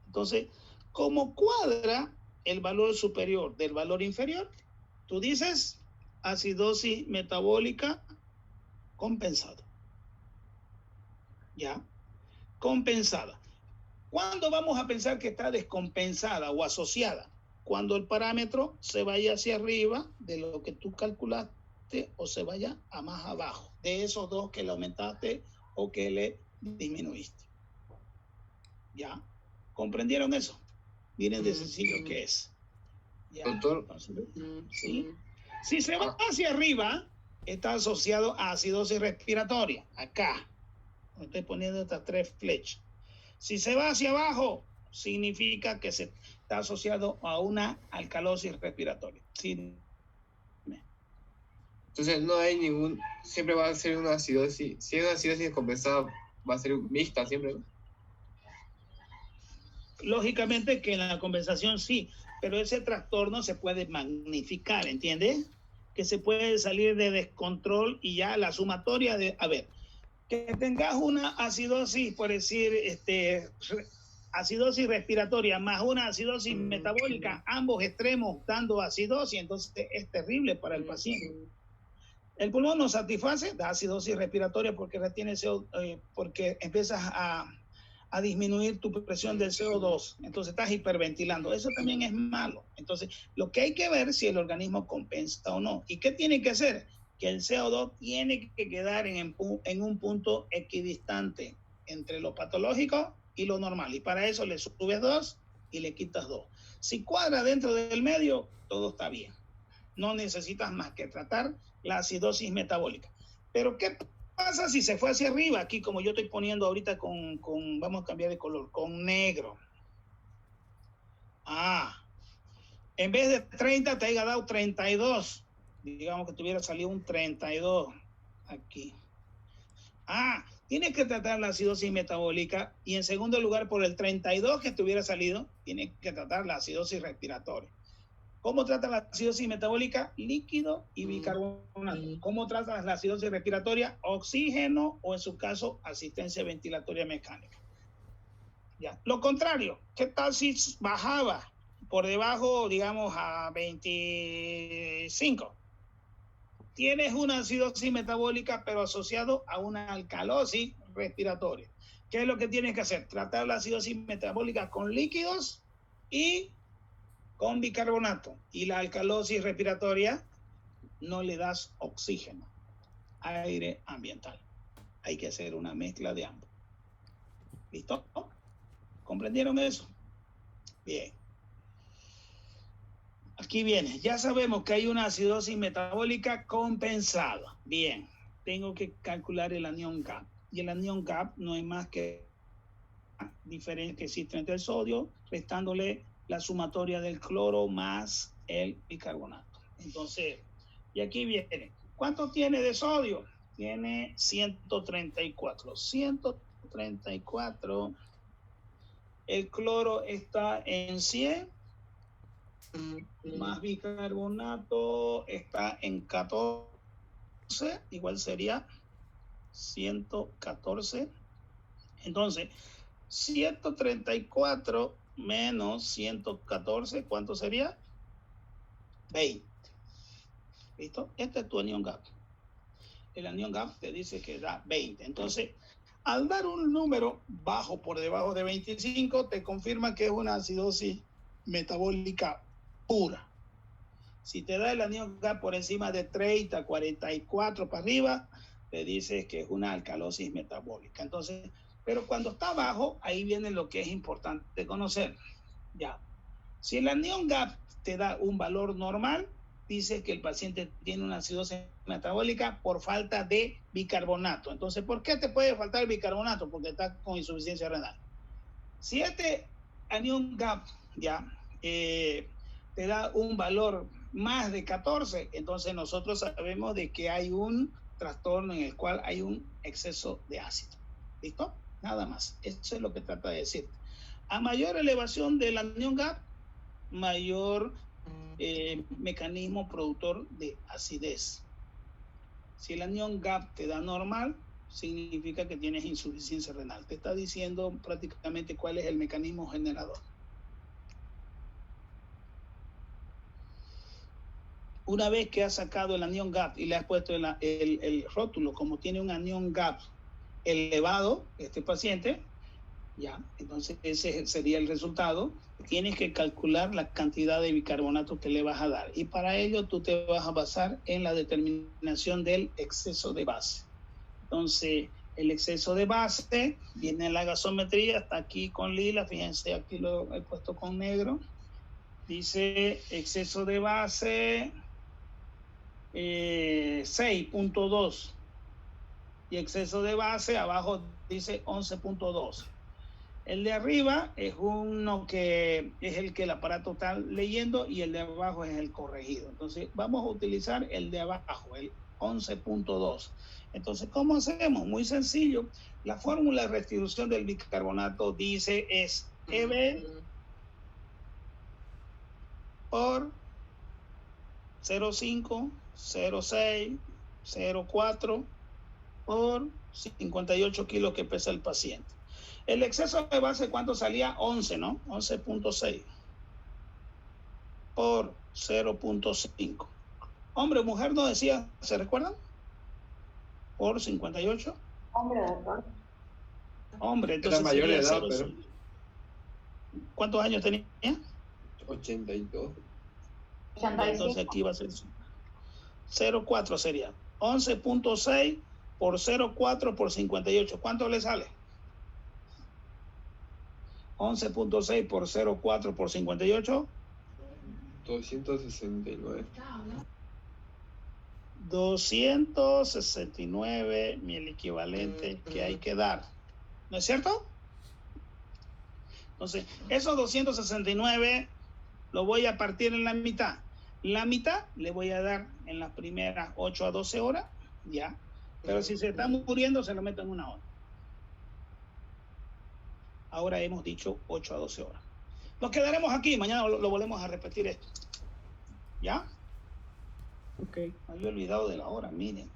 Entonces, ¿cómo cuadra el valor superior del valor inferior? Tú dices acidosis metabólica compensada. ¿Ya? Compensada. ¿Cuándo vamos a pensar que está descompensada o asociada? Cuando el parámetro se vaya hacia arriba de lo que tú calculaste o se vaya a más abajo de esos dos que le aumentaste o que le disminuiste. ¿Ya? ¿Comprendieron eso? Miren de sencillo que es. ¿Ya? Doctor. Entonces, ¿sí? Si se va hacia arriba, está asociado a acidosis respiratoria. Acá. Me estoy poniendo estas 3 flechas. Si se va hacia abajo, significa que se está asociado a una alcalosis respiratoria. Sí. Entonces no hay ningún, siempre va a ser una acidosis, si es una acidosis compensada va a ser mixta siempre, ¿no? Lógicamente que en la compensación sí, pero ese trastorno se puede magnificar, ¿entiendes? Que se puede salir de descontrol y ya la sumatoria de, a ver, Que tengas una acidosis, por decir, acidosis respiratoria más una acidosis metabólica, ambos extremos dando acidosis, entonces es terrible para el paciente. El pulmón no satisface, da acidosis respiratoria porque retiene CO2, porque empiezas a disminuir tu presión del CO2, entonces estás hiperventilando. Eso también es malo. Entonces, lo que hay que ver es si el organismo compensa o no. ¿Y qué tiene que hacer? Que el CO2 tiene que quedar en un punto equidistante entre lo patológico y lo normal. Y para eso le subes 2 y le quitas 2. Si cuadra dentro del medio, todo está bien. No necesitas más que tratar la acidosis metabólica. Pero ¿qué pasa si se fue hacia arriba? Aquí, como yo estoy poniendo ahorita vamos a cambiar de color, con negro. En vez de 30 te haya dado 32. Digamos que te hubiera salido un 32 aquí. Tienes que tratar la acidosis metabólica y en segundo lugar, por el 32 que te hubiera salido, tienes que tratar la acidosis respiratoria. ¿Cómo tratas la acidosis metabólica? Líquido y bicarbonato. ¿Cómo tratas la acidosis respiratoria? Oxígeno o en su caso, asistencia ventilatoria mecánica. Ya. Lo contrario, ¿qué tal si bajaba por debajo, digamos, a 25? Tienes una acidosis metabólica, pero asociado a una alcalosis respiratoria. ¿Qué es lo que tienes que hacer? Tratar la acidosis metabólica con líquidos y con bicarbonato. Y la alcalosis respiratoria no le das oxígeno, aire ambiental. Hay que hacer una mezcla de ambos. ¿Listo? ¿Comprendieron eso? Bien. Aquí viene. Ya sabemos que hay una acidosis metabólica compensada. Bien. Tengo que calcular el anión GAP. Y el anión GAP no es más que la diferencia que existe entre el sodio, restándole la sumatoria del cloro más el bicarbonato. Entonces, y aquí viene. ¿Cuánto tiene de sodio? Tiene 134. 134. El cloro está en 100. Más bicarbonato está en 14. Igual sería 114. Entonces, 134 menos 114, ¿cuánto sería? 20. ¿Listo? Este es tu anión GAP. El anión GAP te dice que da 20. Entonces, al dar un número bajo por debajo de 25, te confirma que es una acidosis metabólica pura. Si te da el anión GAP por encima de 30, 44 para arriba, te dice que es una alcalosis metabólica. Entonces, pero cuando está bajo, ahí viene lo que es importante conocer. Ya. Si el anión GAP te da un valor normal, dice que el paciente tiene una acidosis metabólica por falta de bicarbonato. Entonces, ¿por qué te puede faltar el bicarbonato? Porque está con insuficiencia renal. Si este anión GAP ya te da un valor más de 14, entonces nosotros sabemos de que hay un trastorno en el cual hay un exceso de ácido. ¿Listo? Nada más. Eso es lo que trata de decir. A mayor elevación del anión GAP, mayor mecanismo productor de acidez. Si el anión GAP te da normal, significa que tienes insuficiencia renal. Te está diciendo prácticamente cuál es el mecanismo generador. Una vez que has sacado el anión GAP y le has puesto el rótulo, como tiene un anión GAP elevado, este paciente, ya, entonces ese sería el resultado. Tienes que calcular la cantidad de bicarbonato que le vas a dar. Y para ello tú te vas a basar en la determinación del exceso de base. Entonces, el exceso de base viene en la gasometría, está aquí con lila, fíjense, aquí lo he puesto con negro. Dice exceso de base 6.2 y exceso de base abajo dice 11.2. El de arriba es uno que es el que el aparato está leyendo y el de abajo es el corregido. Entonces vamos a utilizar el de abajo, el 11.2. Entonces, ¿cómo hacemos? Muy sencillo. La fórmula de restitución del bicarbonato dice es EB por 0.5, 0.6, 0.4 por 58 kilos que pesa el paciente. El exceso de base, ¿cuánto salía? 11, ¿no? 11.6 por 0.5. Hombre o mujer, no decía, ¿se recuerdan? Por 58. Hombre, doctor. Hombre, entonces Era mayor de sería edad, 0, pero... ¿Cuántos años tenía? 82. Entonces aquí va a ser 0.4 sería. 11.6 por 0.4 por 58. ¿Cuánto le sale? 11.6 por 0.4 por 58. 269. 269, el equivalente que hay que dar. ¿No es cierto? Entonces, esos 269 lo voy a partir en la mitad. La mitad le voy a dar en las primeras 8 a 12 horas, ya. Pero si se está muriendo, se lo meto en 1 hora. Ahora hemos dicho 8 a 12 horas. Nos quedaremos aquí, mañana lo volvemos a repetir esto. ¿Ya? Ok. Me había olvidado de la hora, miren.